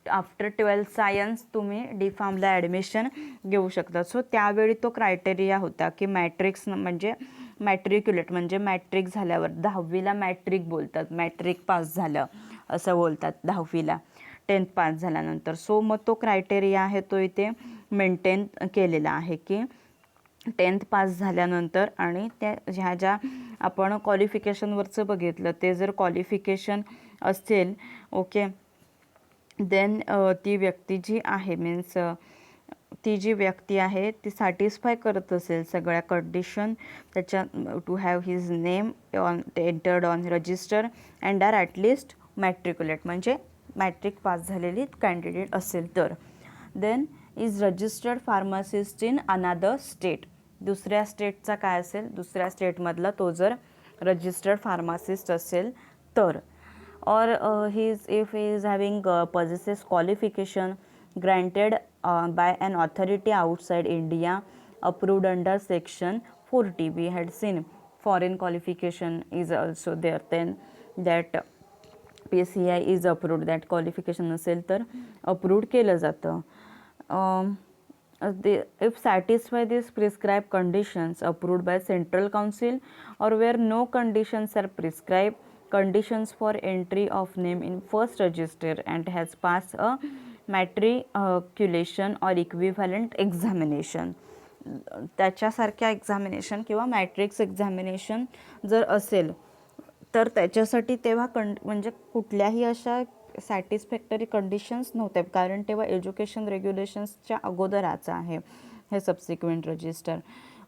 आफ्टर 12th सायन्स तुम्ही डी फार्मला ॲडमिशन घेऊ शकता. सो त्यावेळी तो क्रायटेरिया होता की म्हणजे मॅट्रिक्युलेट म्हणजे मॅट्रिक झाल्यावर 10वीला मॅट्रिक बोलतात, मॅट्रिक पास झालं असं बोलतात 10वीला 10th पास झाल्यानंतर. सो मग तो क्रायटेरिया आहे तो इथे मेंटेन केलेला आहे की 10th पास झाल्यानंतर आणि त्या ह्या ज्या आपण क्वालिफिकेशनवरचं बघितलं ते जर क्वालिफिकेशन असेल ओके देन ती व्यक्ती जी आहे मीन्स ती जी व्यक्ती आहे ती सॅटिस्फाय करत असेल सगळ्या कंडिशन त्याच्या to have his name on entered on register and are at least matriculate म्हणजे मॅट्रिक पास झालेली कॅन्डिडेट असेल तर then is registered pharmacist in another state दुसऱ्या स्टेटचा काय असेल दुसऱ्या स्टेटमधला तो जर रजिस्टर्ड फार्मासिस्ट असेल तर or if he is having possesses qualification granted by an authority outside India approved under section 40 we had seen foreign qualification is also there then that PCI is approved that qualification असेल तर approved केलं जातं if satisfy these prescribed conditions approved by central council or where no conditions are prescribed conditions for entry of name in first register and has passed a matriculation or equivalent examination त्याच्यासारख्या एक्झामिनेशन किंवा मॅट्रिक्स एक्झामिनेशन जर असेल तर त्याच्यासाठी तेव्हा म्हणजे कुठल्याही अशा सॅटिस्फॅक्टरी कंडिशन्स नव्हत्या कारण तेव्हा एज्युकेशन रेग्युलेशन्सच्या अगोदराचं आहे हे subsequent register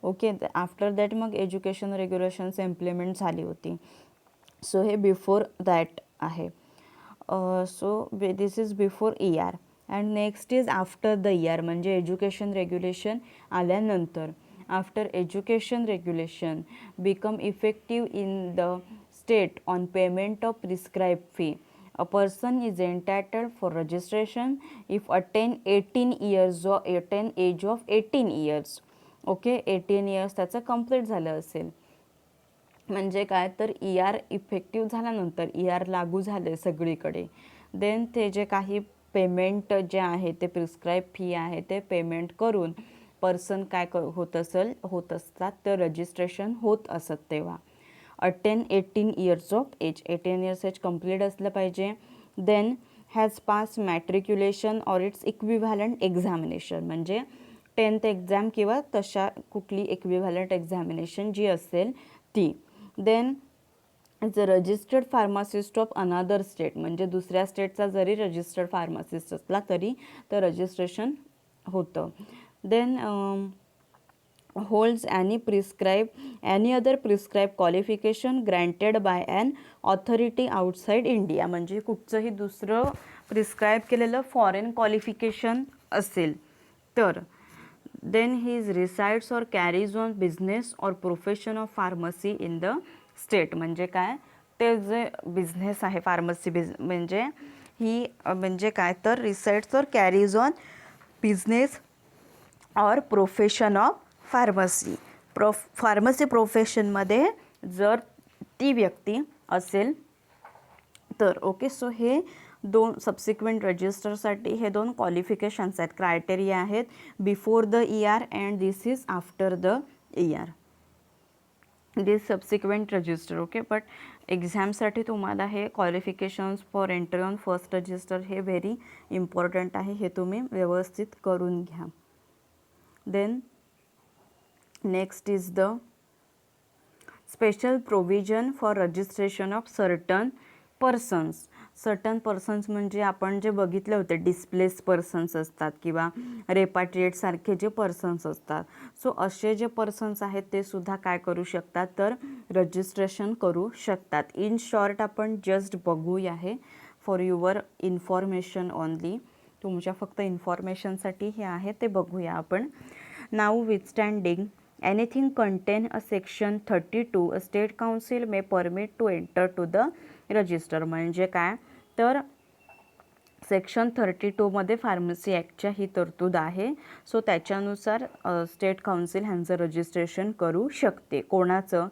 okay after that मग एज्युकेशन रेग्युलेशन्स इम्प्लिमेंट झाली होती सो हे बिफोर दॅट आहे so this is before ER and next is after the ER म्हणजे एज्युकेशन रेग्युलेशन आल्यानंतर after education regulation become effective in the state on payment of prescribed fee a person is entitled for registration if attain 18 years or attain age of 18 years okay 18 years त्याचं कंप्लीट झालं असेल म्हणजे काय तर ER इफेक्टिव्ह झाल्यानंतर ER लागू झाले सगळीकडे देन ते जे काही पेमेंट जे आहे ते प्रिस्क्राईब फी आहे ते पेमेंट करून पर्सन काय होत असतात तर रजिस्ट्रेशन होत असत तेव्हा attain 18 years of age 18 years age complete असलं पाहिजे then has pass matriculation or its equivalent examination म्हणजे 10th एक्झाम किंवा तशा कुठली इक्विव्हॅलंट एक्झामिनेशन जी असेल ती then is a registered pharmacist of another state म्हणजे दुसऱ्या स्टेटचा जरी रजिस्टर्ड फार्मासिस्ट असला तरी तर रजिस्ट्रेशन होतं then holds any other prescribed qualification granted by an authority outside India म्हणजे कुठचंही दुसरं प्रिस्क्राईब केलेलं फॉरेन क्वालिफिकेशन असेल तर then he resides or carries on business or profession of pharmacy in the state म्हणजे काय ते जे बिझनेस आहे फार्मसी म्हणजे ही म्हणजे काय तर resides or carries on business or profession of pharmacy pharmacy प्रोफेशनमध्ये जर ती व्यक्ती असेल तर ओके सो हे दोन सबसिक्वेंट रजिस्टरसाठी हे दोन क्वालिफिकेशन्स आहेत क्रायटेरिया आहेत before the ER and this is after the ER this subsequent register okay but एक्झामसाठी तुम्हाला हे qualifications for entry on first register हे व्हेरी इम्पॉर्टंट आहे हे तुम्ही व्यवस्थित करून घ्या then next is the special provision for registration of certain persons म्हणजे आपण जे बघितले होते डिस्प्लेस पर्सन्स असतात किंवा रेपाट्रिएट सारखे जे पर्सन्स असतात सो असे जे पर्सन्स आहेत ते सुद्धा काय करू शकतात तर रजिस्ट्रेशन करू शकतात इन शॉर्ट आपण जस्ट बघूया आहे फॉर युअर इन्फॉर्मेशन ओनली तुमच्या फक्त इन्फॉर्मेशनसाठी हे आहे ते बघूया आपण now विथस्टँडिंग anything contain a section 32 a state council may permit to enter to the register म्हणजे काय तर सेक्शन 32 मध्ये फार्मसी ॲक्टच्या ही तरतूद आहे सो त्याच्यानुसार स्टेट काउन्सिल ह्यांचं रजिस्ट्रेशन करू शकते कोणाचं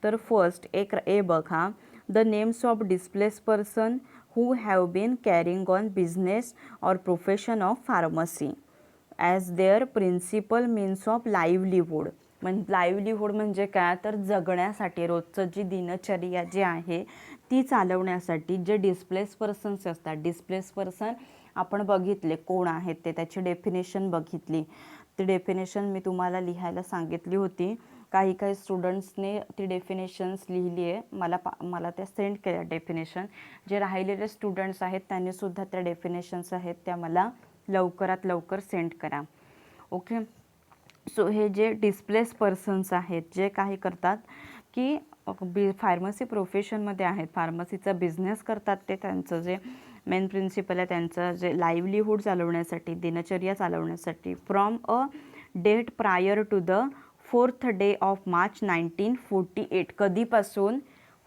तर फर्स्ट एक बघा the names of displace person who have been carrying on business or profession of pharmacy as their principal means of livelihood livelihood म्हणजे काय तर जगण्यासाठी रोजचं जी दिनचर्या जी आहे ती चालवण्यासाठी जे डिस्प्लेस पर्सन्स असतात डिस्प्लेस पर्सन आपण बघितले कोण आहेत ते त्याची डेफिनेशन बघितली ती डेफिनेशन मी तुम्हाला लिहायला सांगितली होती. काही स्टुडंट्सने ती डेफिनेशन्स लिहिली आहे, मला त्या सेंड केल्या डेफिनेशन. जे राहिलेले स्टुडंट्स आहेत त्यांनीसुद्धा त्या डेफिनेशन्स आहेत त्या मला लवकरात लवकर सेंड करा. ओके. सो हे जे डिस्प्लेस पर्सन्स आहेत, जे काही करतात की फार्मसी प्रोफेशनमध्ये आहेत, फार्मसीचा बिझनेस करतात, ते त्यांचं जे मेन प्रिन्सिपल आहे त्यांचं जे लाईव्हलीहूड चालवण्यासाठी, दिनचर्या चालवण्यासाठी, from a date prior to the 4th day of March 1948, कधीपासून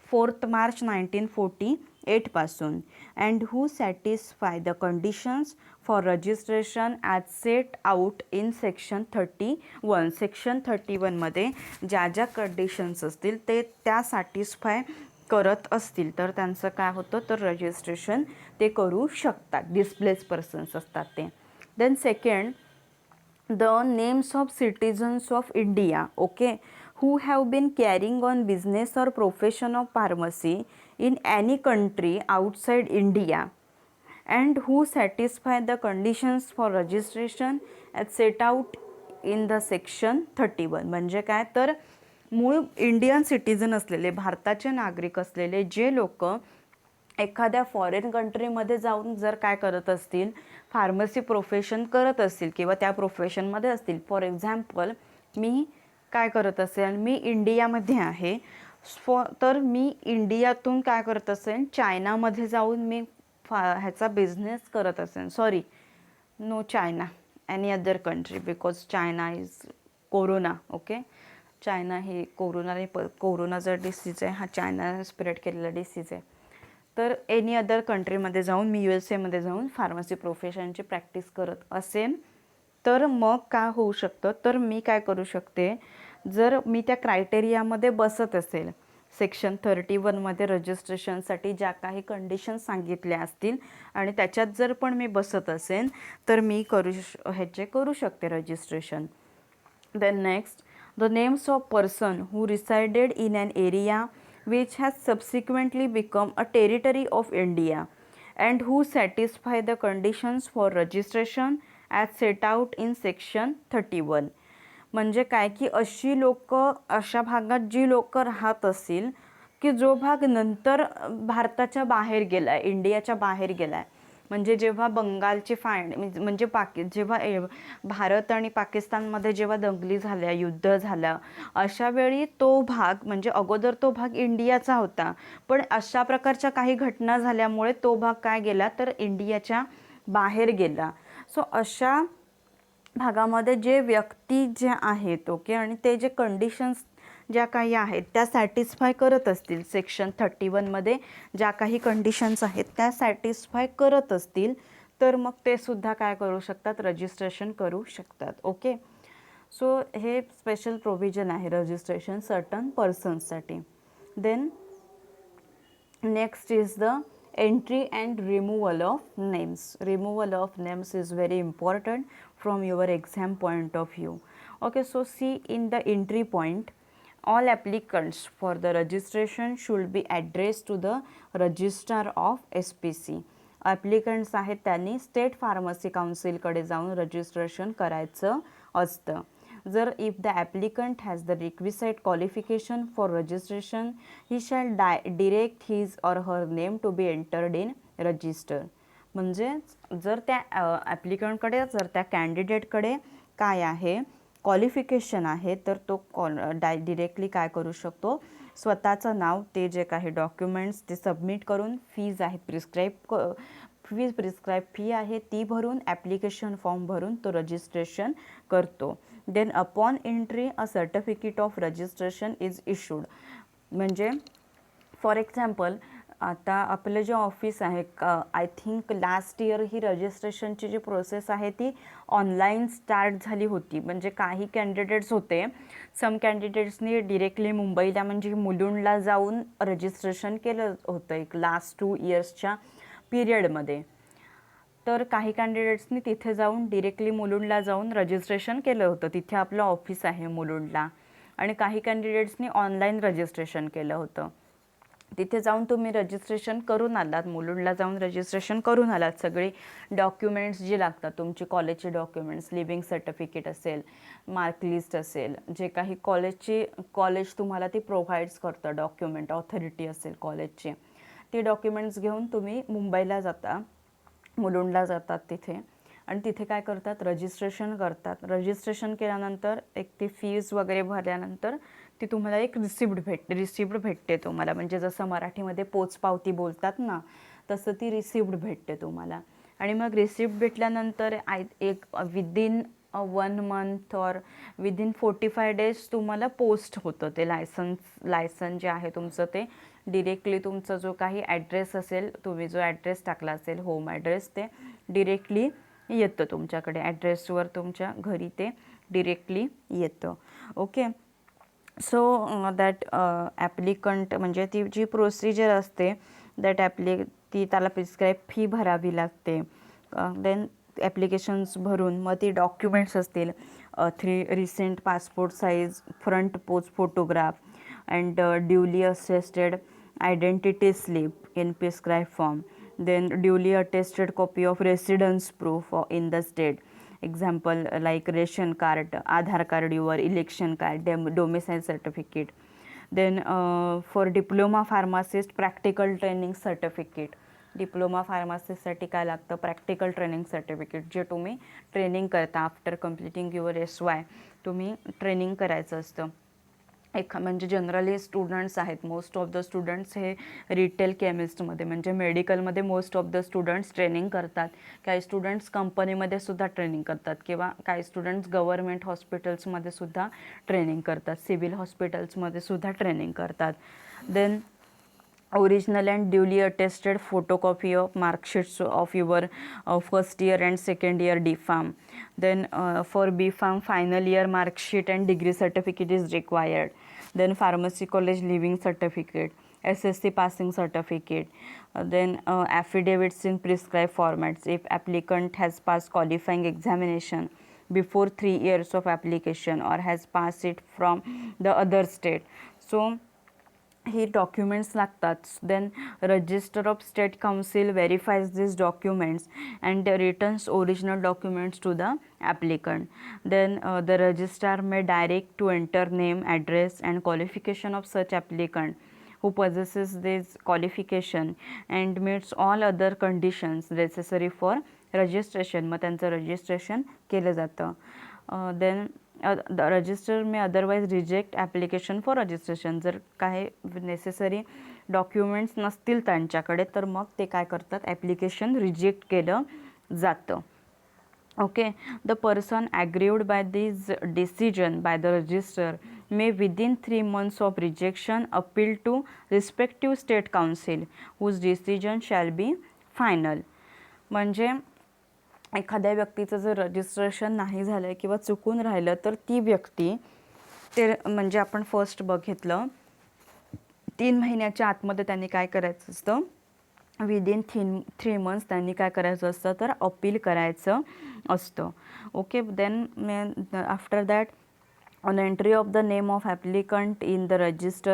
4th मार्च 1948 पासून, and who satisfy the conditions for registration as set out in section 31. Section 31मध्ये ज्या ज्या कंडिशन्स असतील ते त्या सॅटिस्फाय करत असतील तर त्यांचं काय होतं, तर रजिस्ट्रेशन ते करू शकतात. डिस्प्लेस पर्सन्स असतात ते. Then second, the names of citizens of India, okay, who have been carrying on business or profession of pharmacy in any country outside India and who satisfy the conditions for registration as set out in the section 31. म्हणजे काय, तर मूळ इंडियन सिटीजन असलेले, भारताचे नागरिक असलेले जे लोक एखाद्या फॉरेन कंट्रीमध्ये जाऊन जर काय करत असतील, फार्मसी प्रोफेशन करत असतील किंवा त्या प्रोफेशनमध्ये असतील. फॉर एक्झाम्पल, मी काय करत असेल, मी इंडियामध्ये आहे, तर मी इंडियातून काय करत असेल, चायनामध्ये जाऊन मी ह्याचा बिझनेस करत असेल. Sorry, no China, any other country, because China is corona. Okay, China हे कोरोना जर डिसीज आहे, हा चायना स्प्रेड केलेला डिसीज आहे. तर एनी अदर कंट्रीमध्ये जाऊन, मी USA जाऊन फार्मसी प्रोफेशनची प्रॅक्टिस करत असेल तर मग काय होऊ शकतं, तर मी काय करू शकते, जर मी त्या क्रायटेरियामध्ये बसत असेल, सेक्शन 31मध्ये रजिस्ट्रेशनसाठी ज्या काही कंडिशन्स सांगितल्या असतील आणि त्याच्यात जर पण मी बसत असेल तर मी करू शकते registration. Then next, the names of person who resided in an area which has subsequently become a territory of India and who satisfy the conditions for registration as set out in section 31. म्हणजे काय की अशी लोक, अशा भागात जी लोक राहत असतील की जो भाग नंतर भारताच्या बाहेर गेला आहे, इंडियाच्या बाहेर गेला आहे. म्हणजे जेव्हा बंगालची म्हणजे जेव्हा भारत आणि पाकिस्तानमध्ये जेव्हा दंगली झाल्या, युद्ध झालं, अशा वेळी तो भाग, म्हणजे अगोदर तो भाग इंडियाचा होता, पण अशा प्रकारच्या काही घटना झाल्यामुळे तो भाग काय गेला, तर इंडियाच्या बाहेर गेला. सो अशा भागामध्ये जे व्यक्ती जे आहेत, ओके, आणि ते जे कंडिशन्स ज्या काही आहेत त्या सॅटिस्फाय करत असतील, सेक्शन 31मध्ये ज्या काही कंडिशन्स आहेत त्या सॅटिस्फाय करत असतील तर मग ते सुद्धा काय करू शकतात, रजिस्ट्रेशन करू शकतात. ओके. सो हे स्पेशल प्रोव्हिजन आहे रजिस्ट्रेशन सर्टन पर्सन्ससाठी. Then next is the entry and removal of names. Removal of names is very important from your exam point of view. Okay, so see in the entry point, all applicants for the registration should be addressed to the registrar of SPC. Applicants आहेत त्यांनी स्टेट फार्मसी काउन्सिलकडे जाऊन रजिस्ट्रेशन करायचं असतं. जर if the applicant has the requisite qualification for registration, he shall direct his or her name to be entered in register. म्हणजे जर त्या ॲप्लिकंटकडे, जर त्या कॅन्डिडेटकडे काय आहे, क्वालिफिकेशन आहे, तर तो डिरेक्टली काय करू शकतो, स्वतःचं नाव, ते जे काही डॉक्युमेंट्स ते सबमिट करून, फीज आहे प्रिस्क्राईब फी आहे ती भरून, ॲप्लिकेशन फॉर्म भरून तो रजिस्ट्रेशन करतो. Then upon entry a certificate of registration is issued. म्हणजे फॉर एक्झाम्पल, आता आपलं जे ऑफिस आहे, आय थिंक लास्ट इयर ही रजिस्ट्रेशनची जी प्रोसेस आहे ती ऑनलाईन स्टार्ट झाली होती. म्हणजे काही कॅन्डिडेट्स होते, सम कॅन्डिडेट्सनी डिरेक्टली मुंबईला म्हणजे मुलुंडला जाऊन रजिस्ट्रेशन केलं होतं एक लास्ट 2 इयर्सच्या पिरियडमध्ये. तर काही कॅन्डिडेट्सनी तिथे जाऊन डिरेक्टली मुलुंडला जाऊन रजिस्ट्रेशन केलं होतं, तिथे आपलं ऑफिस आहे मुलुंडला. आणि काही कॅन्डिडेट्सनी ऑनलाईन रजिस्ट्रेशन केलं होतं. तिथे जाऊन तुम्ही रजिस्ट्रेशन करून आलात, मुलुंडला जाऊन रजिस्ट्रेशन करून आलात, सगळी डॉक्युमेंट्स जी लागतात तुमची कॉलेजचे डॉक्युमेंट्स, लिव्हिंग सर्टिफिकेट असेल, मार्कलिस्ट असेल, जे काही कॉलेज तुम्हाला ती प्रोव्हाइड्स करतं डॉक्युमेंट, ऑथॉरिटी असेल कॉलेजची, ती डॉक्युमेंट्स घेऊन तुम्ही मुंबईला जाता, मुलुंडला जातात तिथे, आणि तिथे काय करतात, रजिस्ट्रेशन करतात. रजिस्ट्रेशन केल्यानंतर एक ती फीज वगैरे भरल्यानंतर ती तुम्हाला एक रिसिप्ट भेटते तुम्हाला, म्हणजे जसं मराठीमध्ये पोचपावती बोलतात ना, तसं ती रिसिप्ट भेटते तुम्हाला. आणि मग रिसिप्ट भेटल्यानंतर एक विदिन 1 मंथ और विदिन 45 डेज तुम्हाला पोस्ट होतं ते लायसन जे आहे तुमचं, ते डिरेक्टली तुमचा जो काही ॲड्रेस असेल, तुम्ही जो ॲड्रेस टाकला असेल होम ॲड्रेस, ते डिरेक्टली येतं तुमच्याकडे, ॲड्रेसवर तुमच्या घरी ते डिरेक्टली येतं. ओके, सो दॅट ॲप्लिकंट, म्हणजे ती जी प्रोसिजर असते ती त्याला प्रिस्क्राईब फी भरावी लागते. देन ॲप्लिकेशन्स भरून मग ती डॉक्युमेंट्स असतील, 3 recent passport size front pose photograph and duly attested identity slip in prescribe form, then duly attested copy of residence proof in the state, example like ration card, Aadhaar card, your election card, domicile certificate. Then for diploma pharmacist, practical training certificate. Diploma फार्मासिस्टसाठी काय लागतं, प्रॅक्टिकल ट्रेनिंग सर्टिफिकेट, जे तुम्ही ट्रेनिंग करता आफ्टर कम्प्लिटिंग युअर SY, तुम्ही ट्रेनिंग करायचं असतं. म्हणजे जनरली स्टुडंट्स आहेत, मोस्ट ऑफ द स्टुडंट्स हे रिटेल केमिस्टमध्ये, म्हणजे मेडिकलमध्ये most of the students training करतात. काही स्टुडंट्स कंपनीमध्ये सुद्धा ट्रेनिंग करतात, किंवा काही स्टुडंट्स गव्हर्मेंट हॉस्पिटल्समध्ये सुद्धा ट्रेनिंग करतात, सिव्हिल हॉस्पिटल्समध्ये सुद्धा ट्रेनिंग करतात. Then original and duly attested photocopy of mark sheets of your first year and second year DPharm. Then for BPharm, final year mark sheet and degree certificate is required. Then pharmacy college leaving certificate, SSC passing certificate. Then affidavits in prescribed formats if applicant has passed qualifying examination before 3 years of application or has passed it from the other state. So हे डॉक्युमेंट्स लागतात. Then register of state council verifies this documents and returns original documents to the applicant. Then the registrar may direct to enter name, address and qualification of such applicant who possesses this qualification and meets all other conditions necessary for registration. मग त्यांचं रजिस्ट्रेशन केलं जातं. Then the register may otherwise reject application for registration. जर काही नेसेसरी डॉक्युमेंट्स नसतील त्यांच्याकडे, तर मग ते काय करतात, ॲप्लिकेशन रिजेक्ट केलं जातं. Okay, the person aggrieved by this decision by the register may within 3 months of rejection appeal to respective state council whose decision shall be final. म्हणजे एखाद्या व्यक्तीचं जर रजिस्ट्रेशन नाही झालं किंवा चुकून राहिलं, तर ती व्यक्ती ते, म्हणजे आपण फर्स्ट बघितलं 3 महिन्याच्या आतमध्ये त्यांनी काय करायचं असतं, विदिन 3 मंथ्स त्यांनी काय करायचं असतं, तर अपील करायचं असतं. Okay, then after that on entry of the name of applicant in the register,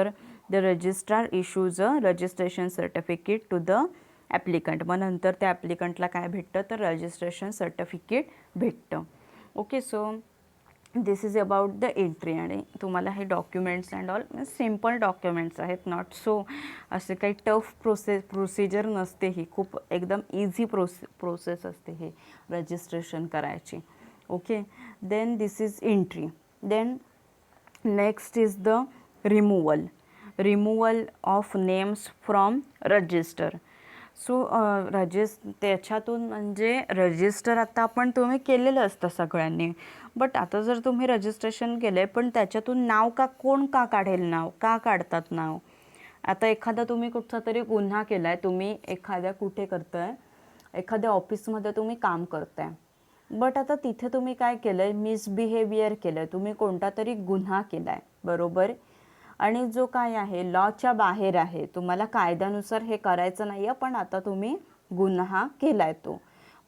the registrar issues a registration certificate to the applicant. मग नंतर त्या ॲप्लिकंटला काय भेटतं, तर रजिस्ट्रेशन सर्टिफिकेट भेटतं. Okay, so this is about the entry. आणि तुम्हाला हे documents and all simple documents आहेत, नॉट सो असे काही टफ प्रोसिजर नसते, ही खूप एकदम इझी प्रोसेस असते हे रजिस्ट्रेशन करायची. Okay, then this is entry. Then next is the removal of names from register. So त्याच्यातून म्हणजे रजिस्टर आता तुम्ही केलेलं असतं सगळ्यांनी, बट आता जर तुम्ही रजिस्ट्रेशन केलं आहे पण त्याच्यातून नाव कोण काढेल, नाव का काढतात नाव. आता एखादा तुम्ही कुठचा तरी गुन्हा केला आहे, तुम्ही कुठे करताय, एखाद्या ऑफिसमध्ये तुम्ही काम करताय, बट आता तिथे तुम्ही काय केलं आहे, मिसबिहेवियर केलं आहे, तुम्ही कोणता तरी गुन्हा केला आहे, बरोबर. आणि जो काय आहे लॉच्या बाहेर आहे, तुम्हाला कायद्यानुसार हे करायचं नाही आहे, पण आता तुम्ही गुन्हा केला आहे तो.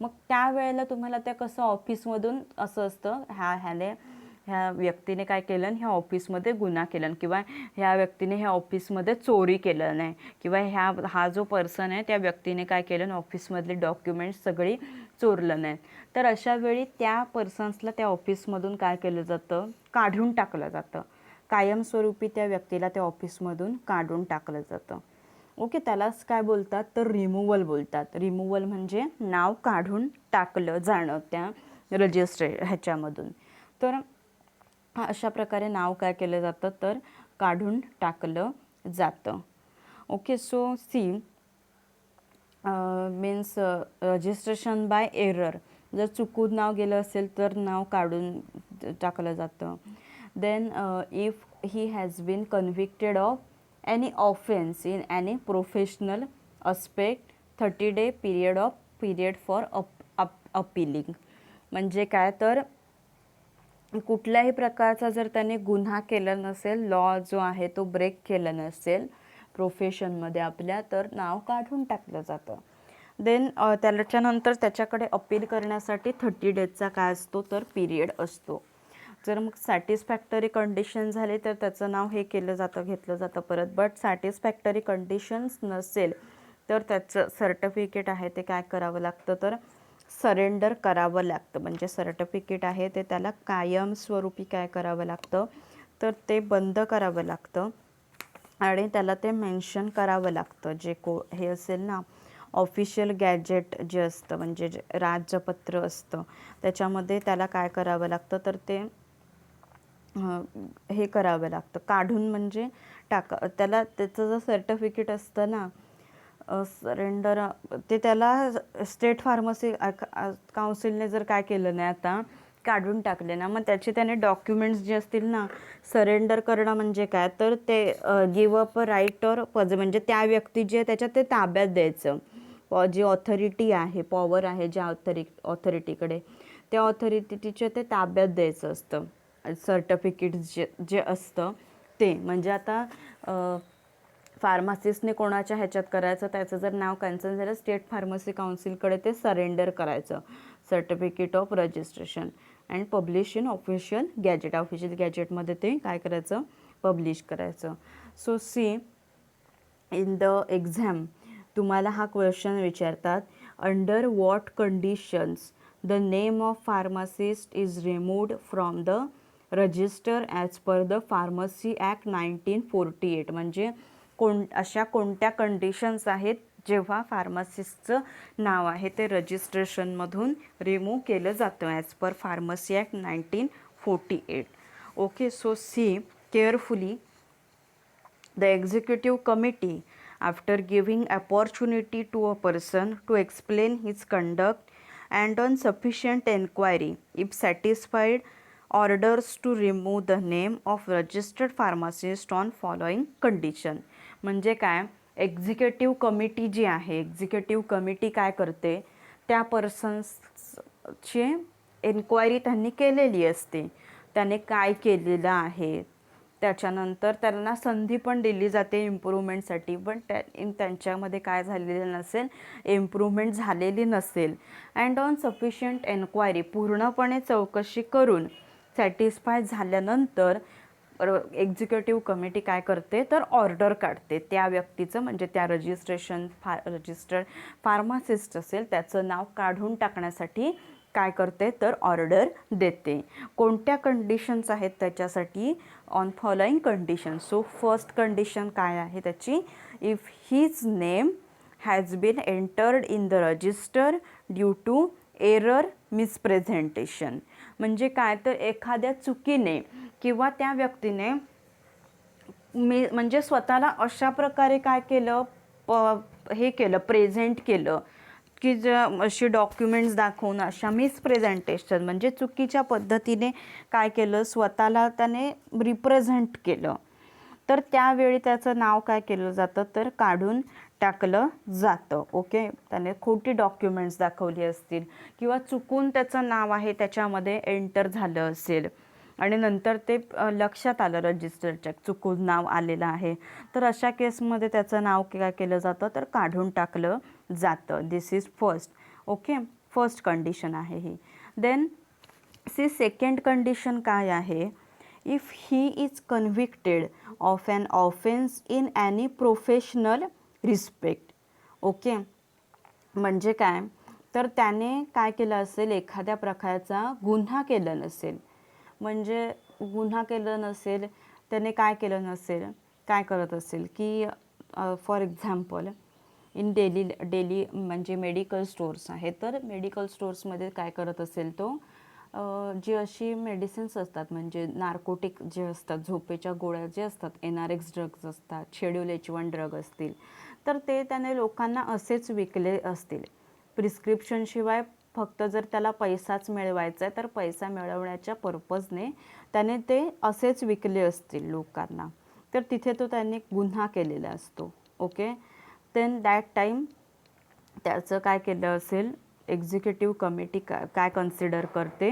मग त्यावेळेला तुम्हाला त्या कसं ऑफिसमधून असं असतं, ह्याने ह्या व्यक्तीने काय केलं, ह्या ऑफिसमध्ये गुन्हा केला किंवा ह्या व्यक्तीने ह्या ऑफिसमध्ये चोरी केलं नाही किंवा हा जो पर्सन आहे त्या व्यक्तीने काय केलं, ऑफिसमधले डॉक्युमेंट्स सगळी चोरलं नाही, तर अशा वेळी त्या पर्सन्सला त्या ऑफिसमधून काय केलं जातं, काढून टाकलं जातं. कायमस्वरूपी त्या व्यक्तीला त्या ऑफिसमधून काढून टाकलं जातं. ओके, त्यालाच काय बोलतात तर रिमूव्हल बोलतात. रिमूव्हल म्हणजे नाव काढून टाकलं जाणं त्या ह्याच्यामधून. तर अशा प्रकारे नाव काय केलं जातं तर काढून टाकलं जातं. Okay, so C means registration by error, जर चुकून नाव गेलं असेल तर नाव काढून टाकलं जातं. Then if he has been convicted of any offense in any professional aspect 30-day period for appealing. म्हणजे काय तर कुठल्याही प्रकारचा जर त्याने गुन्हा केला नसेल, लॉ जो आहे तो ब्रेक केला नसेल प्रोफेशनमध्ये आपल्या, तर नाव काढून टाकलं जातं. देन त्याच्यानंतर त्याच्याकडे अपील करण्यासाठी 30 डेजचा काय असतो तर पिरियड असतो. जर मग सॅटिस्फॅक्टरी कंडिशन झाले तर त्याचं नाव हे केलं जातं, घेतलं जातं परत. बट सॅटिस्फॅक्टरी कंडिशन्स नसेल तर त्याचं सर्टिफिकेट आहे ते काय करावं लागतं तर सरेंडर करावं लागतं. म्हणजे सर्टिफिकेट आहे ते त्याला कायमस्वरूपी काय करावं लागतं तर ते बंद करावं लागतं आणि त्याला ते मेन्शन करावं लागतं. जे हे असेल ना ऑफिशियल गॅजेट जे असतं, म्हणजे जे राजपत्र असतं, त्याच्यामध्ये त्याला काय करावं लागतं तर ते हे करावं लागतं, काढून म्हणजे त्याला त्याचं जर सर्टिफिकेट असतं ना सरेंडर, ते त्याला स्टेट फार्मसी काउन्सिलने जर काय केलं नाही आता काढून टाकले ना, मग त्याने डॉक्युमेंट्स जे असतील ना, सरेंडर करणं म्हणजे काय तर ते गिव्ह अप राईट ऑर म्हणजे त्या व्यक्ती जे त्याच्यात ते ताब्यात द्यायचं. जी ऑथॉरिटी आहे, पॉवर आहे ज्या ऑथॉरिटीकडे, त्या ऑथॉरिटीचे ते ताब्यात द्यायचं असतं सर्टिफिकेट जे असतं ते. म्हणजे आता फार्मासिस्टने कोणाच्या ह्याच्यात करायचं, त्याचं जर नाव कॅन्सल झालं, स्टेट फार्मसी काउन्सिलकडे ते सरेंडर करायचं certificate of registration and publish in official gazette. Official गॅजेटमध्ये ते काय करायचं, पब्लिश करायचं. So see in the exam तुम्हाला हा क्वेश्चन विचारतात, under what conditions the name of pharmacist is removed from the register as per the pharmacy act 1948. म्हणजे अशा कोणत्या कंडिशन्स आहेत जेव्हा फार्मासिस्टचं नाव आहे ते रजिस्ट्रेशनमधून रिमूव्ह केलं जातं as per pharmacy act 1948. Okay, so see carefully the executive committee after giving opportunity to a person to explain his conduct and on sufficient inquiry, if satisfied, orders to remove the name of registered pharmacist on following condition. म्हणजे काय, एक्झिक्युटिव्ह कमिटी जी आहे, एक्झिक्युटिव्ह कमिटी काय करते, त्या पर्सन्सची एन्क्वायरी त्यांनी केलेली असते, त्याने काय केलेलं आहे, त्याच्यानंतर त्यांना संधी पण दिली जाते इम्प्रूव्हमेंटसाठी. पण त्यांच्यामध्ये काय झालेलं नसेल, इम्प्रूव्हमेंट झालेली नसेल, अँड ऑन सफिशियंट एन्क्वायरी, पूर्णपणे चौकशी करून सॅटिस्फाय झाल्यानंतर एक्झिक्युटिव्ह कमिटी काय करते तर ऑर्डर काढते त्या व्यक्तीचं, म्हणजे त्या रजिस्टर्ड फार्मासिस्ट असेल त्याचं नाव काढून टाकण्यासाठी काय करते तर ऑर्डर देते. कोणत्या कंडिशन्स आहेत त्याच्यासाठी, on following condition. So first condition काय आहे त्याची, if his name has been entered in the register due to error misrepresentation. म्हणजे काय तर एखाद्या चुकीने किंवा त्या व्यक्तीने म्हणजे स्वतःला अशा प्रकारे काय केलं, हे केलं, प्रेझेंट केलं की अशी डॉक्युमेंट्स दाखवून अशा मिसप्रेझेंटेशन म्हणजे चुकीच्या पद्धतीने काय केलं, स्वतःला त्याने रिप्रेझेंट केलं, तर त्यावेळी त्याचं नाव काय केलं जातं तर काढून टाकलं जातं. ओके, त्याने खोटी डॉक्युमेंट्स दाखवली असतील किंवा चुकून त्याचं नाव आहे त्याच्यामध्ये एंटर झालं असेल आणि नंतर ते लक्षात आलं रजिस्टरच्या चुकून नाव आलेलं आहे, तर अशा केसमध्ये त्याचं नाव काय केलं जातं तर काढून टाकलं जातं. This is first. Okay, first condition आहे ही. देन सी सेकंड कंडिशन काय आहे, if he is convicted of an offence in any professional respect. Okay, म्हणजे काय, तर त्याने काय केलं असेल, एखाद्या प्रकारचा गुन्हा केला नसेल. म्हणजे गुन्हा केलं नसेल, त्याने काय केलं नसेल, काय करत असेल की फॉर एक्झाम्पल इन डेली म्हणजे मेडिकल स्टोर्स आहे, तर मेडिकल स्टोर्समध्ये काय करत असेल तो, जी अशी मेडिसिन्स असतात म्हणजे नार्कोटिक जे असतात, झोपेच्या गोळ्या जे असतात, NRX ड्रग्ज असतात, शेड्यूल H1 ड्रग असतील, तर ते त्याने लोकांना असेच विकले असतील प्रिस्क्रिप्शनशिवाय. फक्त जर त्याला पैसाच मिळवायचा आहे तर पैसा मिळवण्याच्या पर्पजने त्याने ते असेच विकले असतील लोकांना, तर तिथे तो त्यांनी गुन्हा केलेला असतो. ओके, देन दॅट टाईम त्याचं काय केलं असेल, एक्झिक्युटिव्ह कमिटी काय कन्सिडर करते,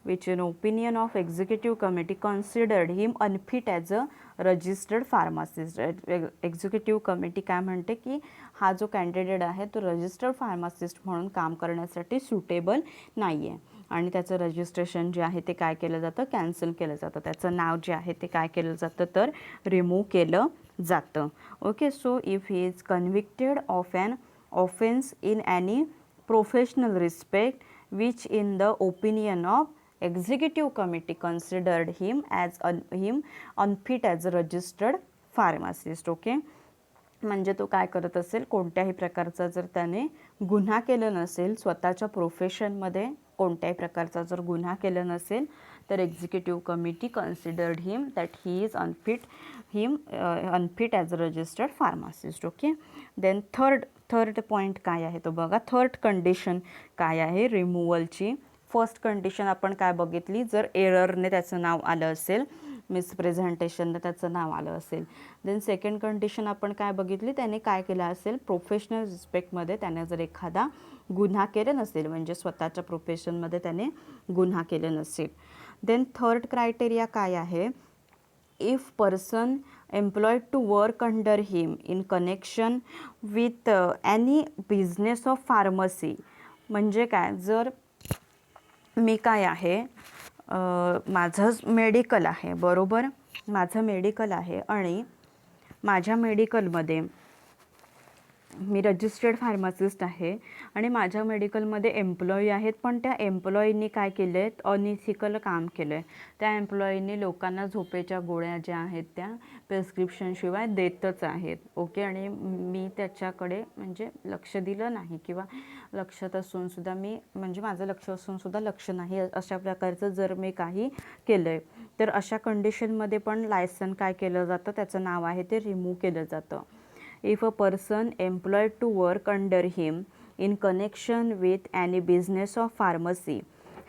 which in opinion of executive committee considered him unfit as a registered pharmacist. Executive committee काय म्हणते की हा जो कॅन्डिडेट आहे तो रजिस्टर्ड फार्मासिस्ट म्हणून काम करण्यासाठी सुटेबल नाही आहे, आणि त्याचं रजिस्ट्रेशन जे आहे ते काय केलं जातं, कॅन्सल केलं जातं. त्याचं नाव जे आहे ते काय केलं जातं, तर रिमूव्ह केलं जातं. Okay, so if he is convicted of an offence in any professional respect which in the opinion of executive committee considered him unfit as a registered pharmacist. Okay, म्हणजे तो काय करत असेल, कोणत्याही प्रकारचा जर त्याने गुन्हा केला नसेल, स्वतःच्या प्रोफेशनमध्ये कोणत्याही प्रकारचा जर गुन्हा केला नसेल, तर executive committee considered him that he is unfit as a registered pharmacist. Okay, then third point काय आहे तो बघा. थर्ड कंडिशन काय आहे रिमूव्हलची. फर्स्ट कंडिशन आपण काय बघितली, जर एररने त्याचं नाव आलं असेल, मिसप्रेझेंटेशनने त्याचं नाव आलं असेल. देन सेकंड कंडिशन आपण काय बघितली, त्याने काय केलं असेल, प्रोफेशनल रिस्पेक्टमध्ये त्याने जर एखादा गुन्हा केला नसेल, म्हणजे स्वतःच्या प्रोफेशनमध्ये त्याने गुन्हा केला नसेल. देन थर्ड क्रायटेरिया काय आहे, if person employed to work under him in connection with any business of pharmacy. म्हणजे काय, जर मी काय आहे, माझं मेडिकल आहे, बरोबर, माझं मेडिकल आहे आणि माझ्या मेडिकलमध्ये मी रजिस्टर्ड फार्मासिस्ट आहे आणि माझ्या मेडिकलमध्ये एम्प्लॉई आहेत, पण त्या एम्प्लॉईंनी काय केलं आहे, अनइथिकल काम केलं आहे. त्या एम्प्लॉईंनी लोकांना झोपेच्या गोळ्या ज्या आहेत त्या प्रिस्क्रिप्शनशिवाय देतच आहेत. ओके, आणि मी त्याच्याकडे म्हणजे लक्ष दिलं नाही, किंवा लक्षात असूनसुद्धा मी म्हणजे माझं लक्ष असूनसुद्धा लक्ष नाही, अशा प्रकारचं जर मी काही केलं आहे, तर अशा कंडिशनमध्ये पण लायसन काय केलं जातं, त्याचं नाव आहे ते रिमूव्ह केलं जातं. If a person employed to work under him in connection with any business of pharmacy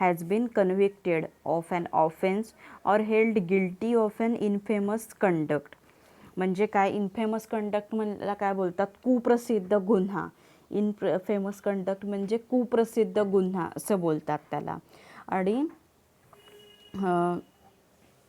has been convicted of an offense or held guilty of an infamous conduct. म्हणजे काय, इन्फेमस कंडक्ट मला काय बोलतात, कुप्रसिद्ध गुन्हा. फेमस कंडक्ट म्हणजे कुप्रसिद्ध गुन्हा असं बोलतात त्याला. आणि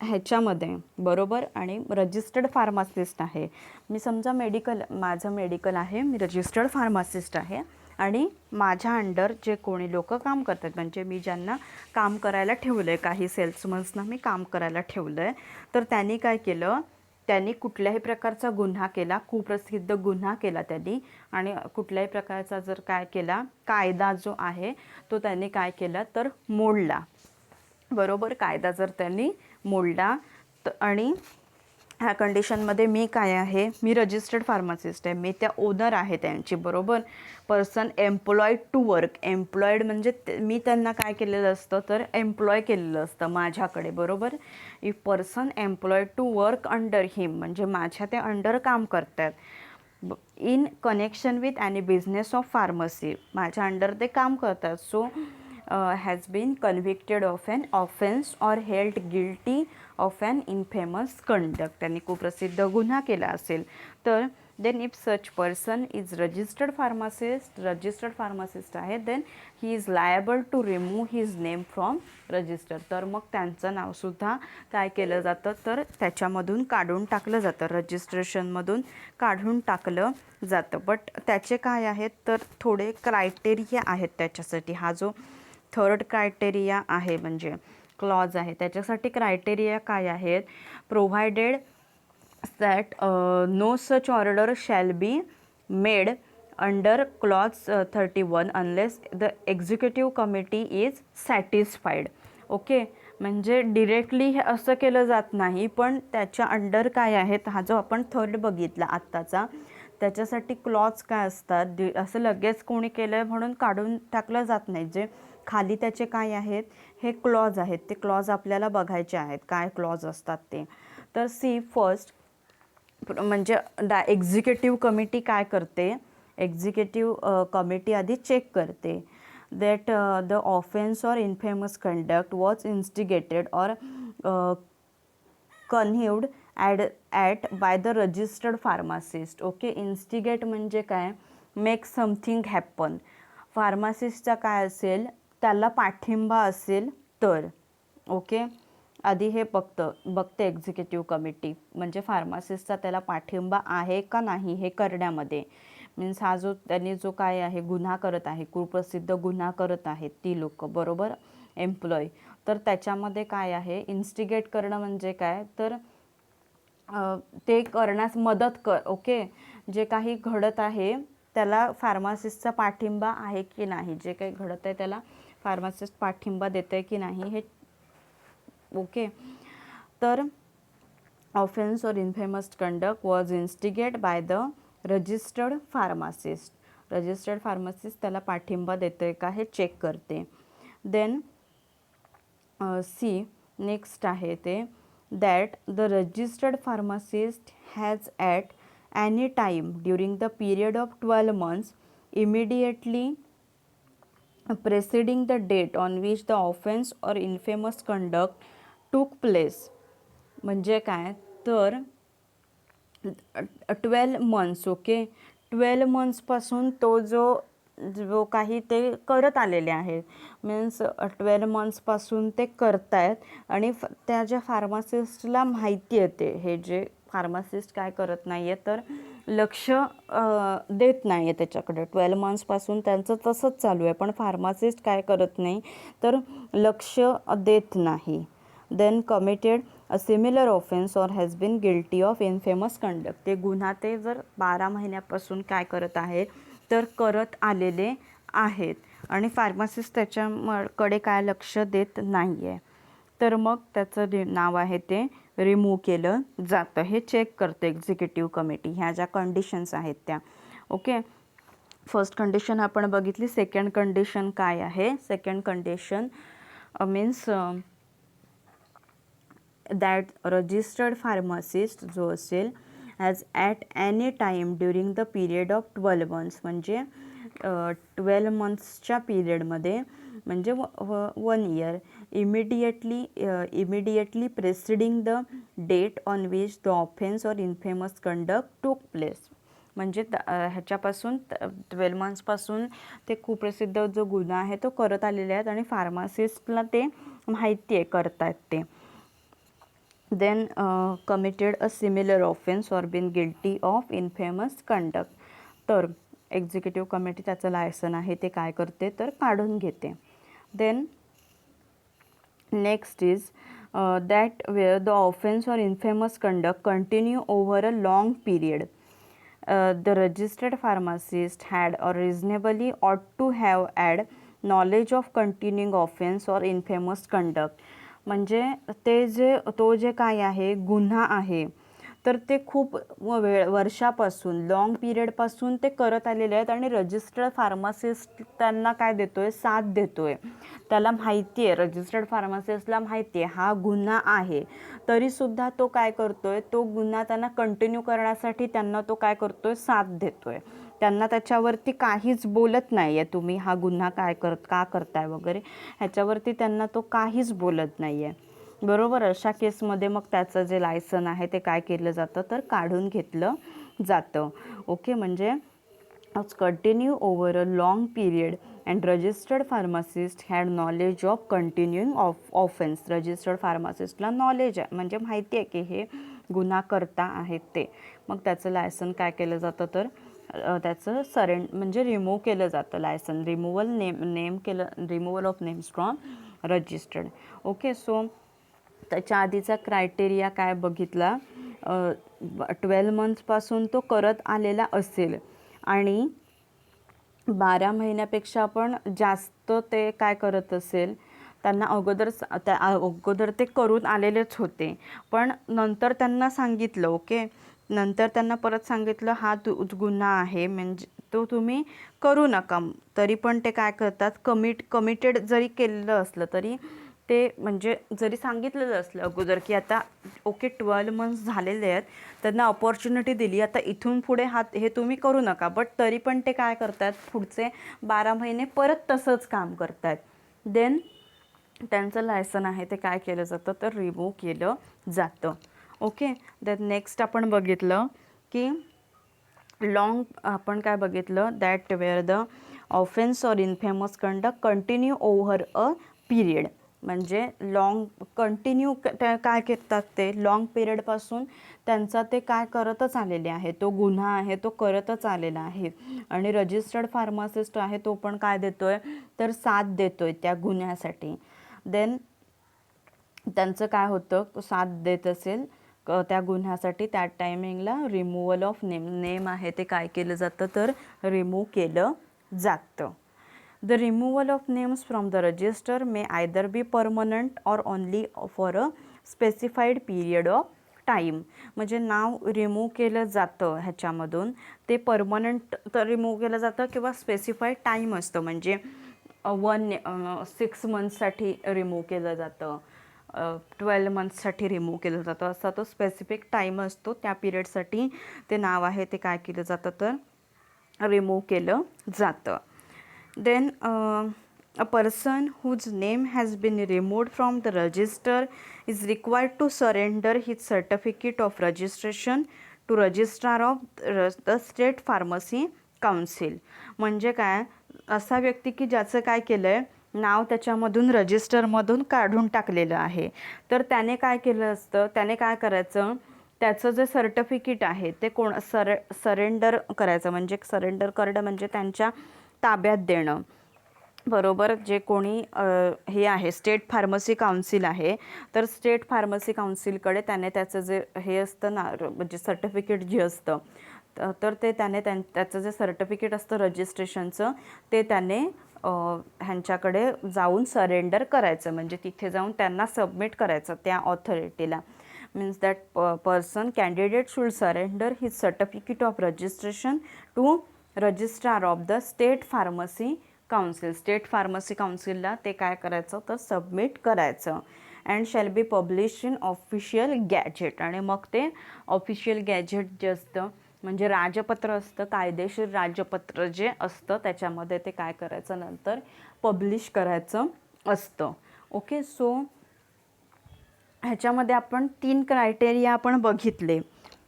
ह्याच्यामध्ये बरोबर, आणि रजिस्टर्ड फार्मासिस्ट आहे मी, समजा माझं मेडिकल आहे, मी रजिस्टर्ड फार्मासिस्ट आहे आणि माझ्या अंडर जे कोणी लोक काम करतात, म्हणजे मी ज्यांना काम करायला ठेवलं आहे, काही सेल्समन्सना मी काम करायला ठेवलं आहे, तर त्यांनी काय केलं, त्यांनी कुठल्याही प्रकारचा गुन्हा केला, कुप्रसिद्ध गुन्हा केला त्यांनी, आणि कुठल्याही प्रकारचा जर काय केला, कायदा जो आहे तो त्यांनी काय केला तर मोडला. बरोबर, कायदा जर त्यांनी मोडला, आणि ह्या कंडिशनमध्ये मी काय आहे, मी रजिस्टर्ड फार्मासिस्ट आहे, मी त्या ओनर आहे त्यांची. बरोबर, person employed to work, employed म्हणजे मी त्यांना काय केलेलं असतं, तर एम्प्लॉय केलेलं असतं माझ्याकडे. बरोबर, if person employed to work under him म्हणजे माझ्या ते अंडर काम करतात, in connection with any business of pharmacy, माझ्या अंडर ते काम करतात. So has been convicted of an offense or held guilty of an infamous conduct. त्यांनी कुप्रसिद्ध गुन्हा केला असेल तर then if such person is registered pharmacist आहे, then he is liable to remove his name from register. तर मग त्यांचं नावसुद्धा काय केलं जातं, तर त्याच्यामधून काढून टाकलं जातं, रजिस्ट्रेशनमधून काढून टाकलं जातं. बट त्याचे काय आहेत, तर थोडे क्रायटेरिया आहेत त्याच्यासाठी. हा जो थर्ड क्रायटेरिया आहे, म्हणजे क्लॉज आहे त्याच्यासाठी क्रायटेरिया काय आहेत, provided that no such order shall be made under clause 31 unless the executive committee is satisfied. Okay, म्हणजे डिरेक्टली हे असं केलं जात नाही, पण त्याच्या अंडर काय आहेत, हा जो आपण थर्ड बघितला आत्ताचा, त्याच्यासाठी क्लॉज काय असतात, असं लगेच कोणी केलं आहे म्हणून काढून टाकलं जात नाही. जे खाली त्याचे काय आहेत, हे क्लॉज आहेत, ते क्लॉज आपल्याला बघायचे आहेत काय क्लॉज असतात ते. तर सी फर्स्ट म्हणजे एक्झिक्युटिव्ह कमिटी काय करते, एक्झिक्युटिव्ह कमिटी आधी चेक करते that the offence or infamous conduct was instigated or connived at by the registered pharmacist. Okay, instigate म्हणजे काय, मेक समथिंग हॅपन. फार्मासिस्टचा काय असेल, त्याला पाठिंबा असेल तर. ओके, आधी हे बघते एक्झिक्युटिव्ह कमिटी, म्हणजे फार्मासिस्टचा त्याला पाठिंबा आहे का नाही हे करण्यामध्ये. मीन्स हा जो त्यांनी जो काय आहे गुन्हा करत आहे, कुप्रसिद्ध गुन्हा करत आहेत ती लोक, बरोबर, एम्प्लॉय, तर त्याच्यामध्ये काय आहे, इन्स्टिगेट करणं म्हणजे काय, तर ते करण्यास मदत ओके, जे काही घडत आहे त्याला फार्मासिस्टचा पाठिंबा आहे की नाही, जे काही घडत आहे त्याला फार्मासिस्ट पाठिंबा देत आहे की नाही हे. ओके, तर ऑफेन्स और infamous conduct was instigate bye the registered pharmacist. Registered pharmacist त्याला पाठिंबा देतोय का हे चेक करते. देन सी नेक्स्ट आहे ते that the registered pharmacist has at any time during the period of 12 months immediately preceding the date on which the offense or infamous conduct took place. म्हणजे काय, तर 12 months. ओके, 12 monthsपासून तो जो काही ते करत आलेले आहेत, मीन्स 12 monthsपासून ते करतायत आणि त्या ज्या फार्मासिस्टला माहिती येते, हे जे फार्मासिस्ट काय करत नाही आहे तर लक्ष देत नाही आहे त्याच्याकडे. 12 monthsपासून त्यांचं तसंच चालू आहे, पण फार्मासिस्ट काय करत नाही तर लक्ष देत नाही. Then committed a similar offence or has been guilty of infamous conduct. ते गुन्हा ते जर 12 महिन्यापासून काय करत आहेत तर करत आलेले आहेत आणि फार्मासिस्ट त्याच्याकडे काय लक्ष देत नाही आहे, तर मग त्याचं नाव आहे ते रिमूव्ह केलं जातं. हे चेक करते एक्झिक्युटिव्ह कमिटी, ह्या ज्या कंडिशन्स आहेत त्या. ओके, फर्स्ट कंडिशन आपण बघितली. सेकंड कंडिशन काय आहे, second condition means that registered pharmacist जो असेल as at any time during the period of 12 months, म्हणजे 12 monthsच्या पिरियडमध्ये, म्हणजे 1 year, immediately preceding the date on which the offence or infamous conduct took place. म्हणजे ह्याच्यापासून 12 monthsपासून ते कुप्रसिद्ध जो गुन्हा आहे तो करत आलेले आहेत आणि फार्मासिस्टला ते माहिती आहे करतायत ते. Then committed a similar offence or been guilty of infamous conduct. तर एक्झिक्युटिव्ह कमिटी त्याचं लायसन आहे ते काय करते तर काढून घेते. Then next is that where the offence or infamous conduct continue over a long period the registered pharmacist had or reasonably ought to have had knowledge of continuing offence or infamous conduct. म्हणजे तो जे काय आहे गुन्हा आहे तर ते खूप वर्षापासून, लॉंग पिरियडपासून ते करत आलेले आहेत आणि रजिस्टर्ड फार्मासिस्ट त्यांना काय देतोय, साथ देतोय. त्याला माहिती आहे, रजिस्टर्ड फार्मासिस्टला माहिती आहे हा गुन्हा आहे, तरीसुद्धा तो काय करतोय, तो गुन्हा त्यांना कंटिन्यू करण्यासाठी त्यांना तो काय करतोय, साथ देतोय. त्यांना त्याच्यावरती काहीच बोलत नाही आहे, तुम्ही हा गुन्हा का करताय वगैरे ह्याच्यावरती त्यांना तो काहीच बोलत नाही आहे, बरोबर. अशा केसमध्ये मग त्याचं जे लायसन आहे ते काय केलं जातं तर काढून घेतलं जातं. ओके, म्हणजे continue over a long period and registered pharmacist had knowledge of continuing offence. Registered फार्मासिस्टला नॉलेज आहे, म्हणजे माहिती आहे की हे गुन्हा करता आहेत ते, मग त्याचं लायसन काय केलं जातं तर त्याचं म्हणजे रिमूव्ह केलं जातं licence. Removal of names from registered. Okay, so त्याच्या आधीचा क्रायटेरिया काय बघितला, 12 मंथ्सपासून तो करत आलेला असेल आणि 12 महिन्यापेक्षा पण जास्त ते काय करत असेल, त्यांना अगोदर ते करून आलेलेच होते, पण नंतर त्यांना सांगितलं, ओके, नंतर त्यांना परत सांगितलं हा गुन्हा आहे, म्हणजे तो तुम्ही करू नका, तरी पण ते काय करतात, कमिटेड जरी केलेलं असलं तरी ते, म्हणजे जरी सांगितलेलं असलं अगोदर की आता ओके 12 मंथ्स झालेले आहेत, त्यांना अपॉर्च्युनिटी दिली, आता इथून पुढे हे तुम्ही करू नका, बट तरी पण ते काय करतात, पुढचे 12 महिने परत तसंच काम करतात. देन त्यांचं लायसन आहे ते काय केलं जातं, तर रिमूव्ह केलं जातं. ओके, देन नेक्स्ट आपण बघितलं की आपण काय बघितलं, that where the offence or infamous conduct continue over a period, म्हणजे कंटिन्यू काय करतात, ते लॉंग पिरियडपासून त्यांचा ते काय करतच आलेले आहे, तो गुन्हा आहे तो करतच आलेला आहे, आणि रजिस्टर्ड फार्मासिस्ट आहे तो पण काय देतोय, तर साथ देतोय त्या गुन्ह्यासाठी. देन त्यांचं काय होतं, साथ देत असेल त्या गुन्ह्यासाठी, त्या टायमिंगला रिमूव्हल ऑफ नेम आहे ते काय केलं जातं, तर रिमूव्ह केलं जातं. The removal of names from the register may either be permanent or only for a specified period of time, म्हणजे नाव रिमूव्ह केलं जातं ह्याच्यामधून, ते परमनंट तर रिमूव्ह केलं जातं किंवा स्पेसिफाईड टाईम असतं, म्हणजे 6 मंथसाठी रिमूव्ह केलं जातं, 12 मंथ्ससाठी रिमूव्ह केलं जातं, असा तो स्पेसिफिक टाईम असतो, त्या पिरियडसाठी ते नाव आहे ते काय केलं जातं, तर रिमूव्ह केलं जातं. Then a person whose name has been removed from the register is required to surrender his certificate of registration to registrar of the state pharmacy council. म्हणजे काय, असा व्यक्ती की ज्याचं काय केलं आहे, नाव त्याच्यामधून रजिस्टरमधून काढून टाकलेलं आहे, तर त्याने काय केलं असतं, त्याने काय करायचं, त्याचं जे सर्टिफिकेट आहे ते सरेंडर करायचं, म्हणजे सरेंडर करणं म्हणजे त्यांच्या ताब्यात देणं, बरोबर. जे कोणी हे आहे स्टेट फार्मसी काउन्सिल आहे, तर स्टेट फार्मसी काउन्सिलकडे त्याने त्याचं जे हे असतं ना, म्हणजे सर्टिफिकेट जे असतं, तर ते त्याचं जे सर्टिफिकेट असतं रजिस्ट्रेशनचं, ते त्याने ह्यांच्याकडे जाऊन सरेंडर करायचं, म्हणजे तिथे जाऊन त्यांना सबमिट करायचं त्या ऑथॉरिटीला. Means that person candidate should surrender his certificate of registration to registrar of the state pharmacy council. State pharmacy काउन्सिलला ते काय करायचं, तर सबमिट करायचं. And shall be publish in official gazette, आणि मग ते ऑफिशियल गॅजेट जे असतं, म्हणजे राजपत्र असतं, कायदेशीर राजपत्र जे असतं, त्याच्यामध्ये ते काय करायचं, नंतर पब्लिश करायचं असतं. ओके, सो ह्याच्यामध्ये आपण 3 क्रायटेरिया आपण बघितले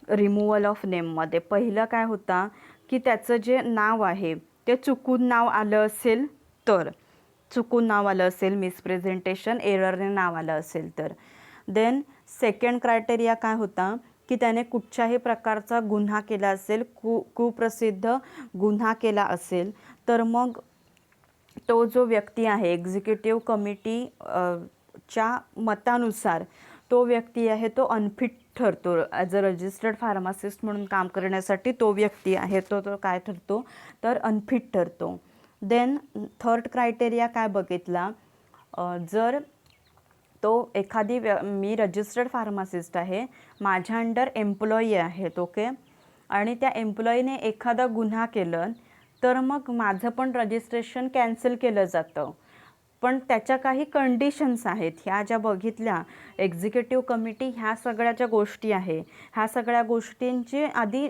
रिमूव्हल ऑफ नेममध्ये. पहिलं काय होता की त्याचं जे नाव आहे ते चुकून नाव आलं असेल, तर चुकून नाव आलं असेल, मिसप्रेझेंटेशन एररने नाव आलं असेल तर. देन सेकंड क्रायटेरिया काय होता की त्याने कुठच्याही प्रकारचा गुन्हा केला असेल, कुप्रसिद्ध गुन्हा केला असेल, तर मग तो जो व्यक्ती आहे एक्झिक्युटिव्ह कमिटी च्या मतानुसार तो व्यक्ती आहे तो अनफिट ठरतो ॲज अ रजिस्टर्ड फार्मासिस्ट म्हणून काम करण्यासाठी. तो व्यक्ती आहे तो काय ठरतो, तर अनफिट ठरतो. देन थर्ड क्रायटेरिया काय बघितला, जर तो मी रजिस्टर्ड फार्मासिस्ट आहे, माझ्या अंडर एम्प्लॉई आहेत, ओके, आणि त्या एम्प्लॉईने एखादा गुन्हा केलं, तर मग माझं पण रजिस्ट्रेशन कॅन्सल केलं जातं. पण त्याच्या काही कंडिशन्स आहेत, ह्या ज्या बघितल्या एक्झिक्युटिव्ह कमिटी, ह्या सगळ्या ज्या गोष्टी आहे, ह्या सगळ्या गोष्टींची आधी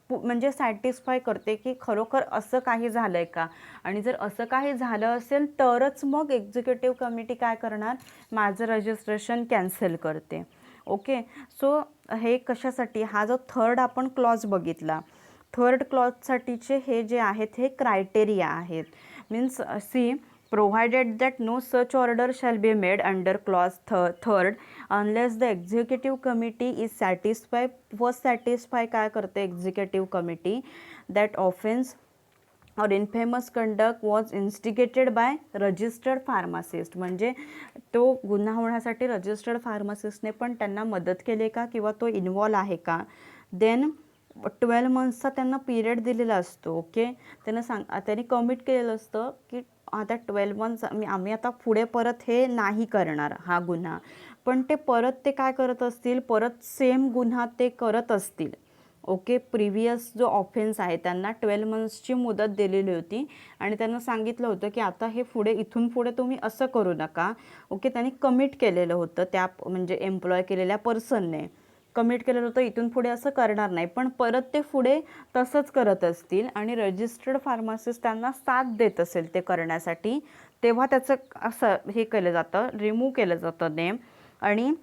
म्हणजे सॅटिस्फाय करते की खरोखर असं काही झालं आहे का, आणि जर असं काही झालं असेल तरच मग एक्झिक्युटिव्ह कमिटी काय करणार, माझं रजिस्ट्रेशन कॅन्सल करते. ओके, सो हे कशासाठी, हा जो थर्ड आपण क्लॉज बघितला, थर्ड क्लॉजसाठीचे हे जे आहेत हे क्रायटेरिया आहेत. Means C, provided that no such order shall be made under clause third unless the executive committee is satisfied. First satisfy काय करते एक्झिक्युटिव्ह कमिटी, that offense और infamous conduct was instigated by registered pharmacist, म्हणजे तो गुन्हा होण्यासाठी रजिस्टर्ड फार्मासिस्टने पण त्यांना मदत केली का किंवा तो इन्वॉल्व आहे का. देन 12 मंथ्सचा त्यांना पिरियड दिलेला असतो. ओके, त्यांनी कमिट केलेलं असतं की आता 12 मंथ्स आम्ही आता पुढे परत हे नाही करणार हा गुन्हा, पण ते परत ते काय करत असतील, परत सेम गुन्हा ते करत असतील. ओके, प्रिव्हियस जो ऑफेन्स आहे त्यांना 12 मंथ्सची मुदत दिलेली होती आणि त्यांना सांगितलं होतं की आता हे इथून पुढे तुम्ही असं करू नका. ओके, त्यांनी कमिट केलेलं होतं, त्या म्हणजे एम्प्लॉय केलेल्या पर्सनने कमिट केलेलं होतं इथून पुढे असं करणार नाही, पण परत ते पुढे तसंच करत असतील आणि रजिस्टर्ड फार्मासिस्ट त्यांना साथ देत असेल ते करण्यासाठी, तेव्हा त्याचं असं हे केलं जातं, रिमूव्ह केलं जातं नेम. आणि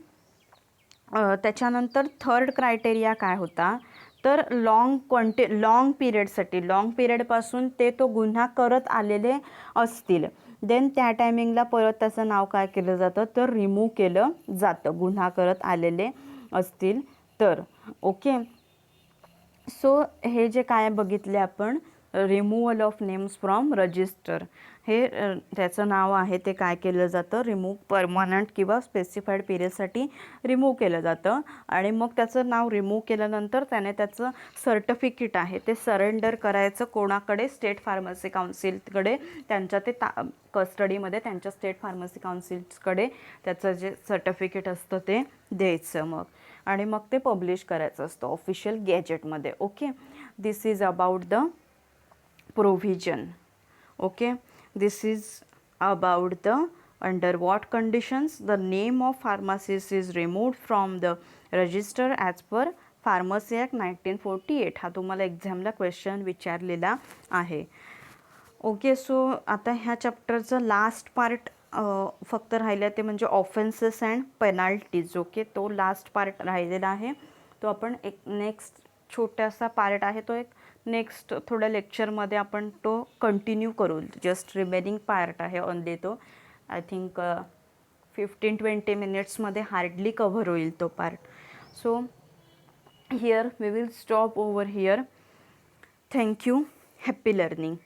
त्याच्यानंतर थर्ड क्रायटेरिया काय होता, तर लॉंग पिरियडसाठी, लॉंग पिरियडपासून ते तो गुन्हा करत आलेले असतील, देन त्या टायमिंगला परत त्याचं नाव काय केलं जातं, तर रिमूव्ह केलं जातं, गुन्हा करत आलेले असतील तर. ओके, सो हे जे काय बघितले आपण, removal of names from register, हे त्याचं नाव आहे ते काय केलं जातं, रिमूव्ह, परमनंट किंवा स्पेसिफाईड पिरियडसाठी रिमूव्ह केलं जातं. आणि मग त्याचं नाव रिमूव्ह केल्यानंतर त्याने त्याचं सर्टिफिकेट आहे ते सरेंडर करायचं कोणाकडे, स्टेट फार्मसी काउन्सिलकडे, त्यांच्या ते कस्टडीमध्ये त्यांच्या स्टेट फार्मसी काउन्सिलकडे त्याचं जे सर्टिफिकेट असतं ते द्यायचं मग, आणि मग ते पब्लिश करायचं असतं ऑफिशियल गॅजेटमध्ये. Okay, this is about the provision. Okay, this is about the under what conditions the name of pharmacist is removed from the register as per Pharmacy Act 1948. हा तुम्हाला एक्झामला क्वेश्चन विचारलेला आहे. ओके, सो आता ह्या चॅप्टरचं लास्ट पार्ट फक्त राहिलं ते म्हणजे ऑफेन्सेस अँड पेनाल्टीज. ओके, तो लास्ट पार्ट राहिलेला आहे, तो आपण एक नेक्स्ट छोटासा पार्ट आहे, तो एक नेक्स्ट थोड्या लेक्चरमध्ये आपण तो कंटिन्यू करू. जस्ट रिमेनिंग पार्ट आहे ऑनली तो, आय थिंक 15-20 मिनिट्समध्ये हार्डली कव्हर होईल तो part. So here we will stop over here. Thank you. Happy learning.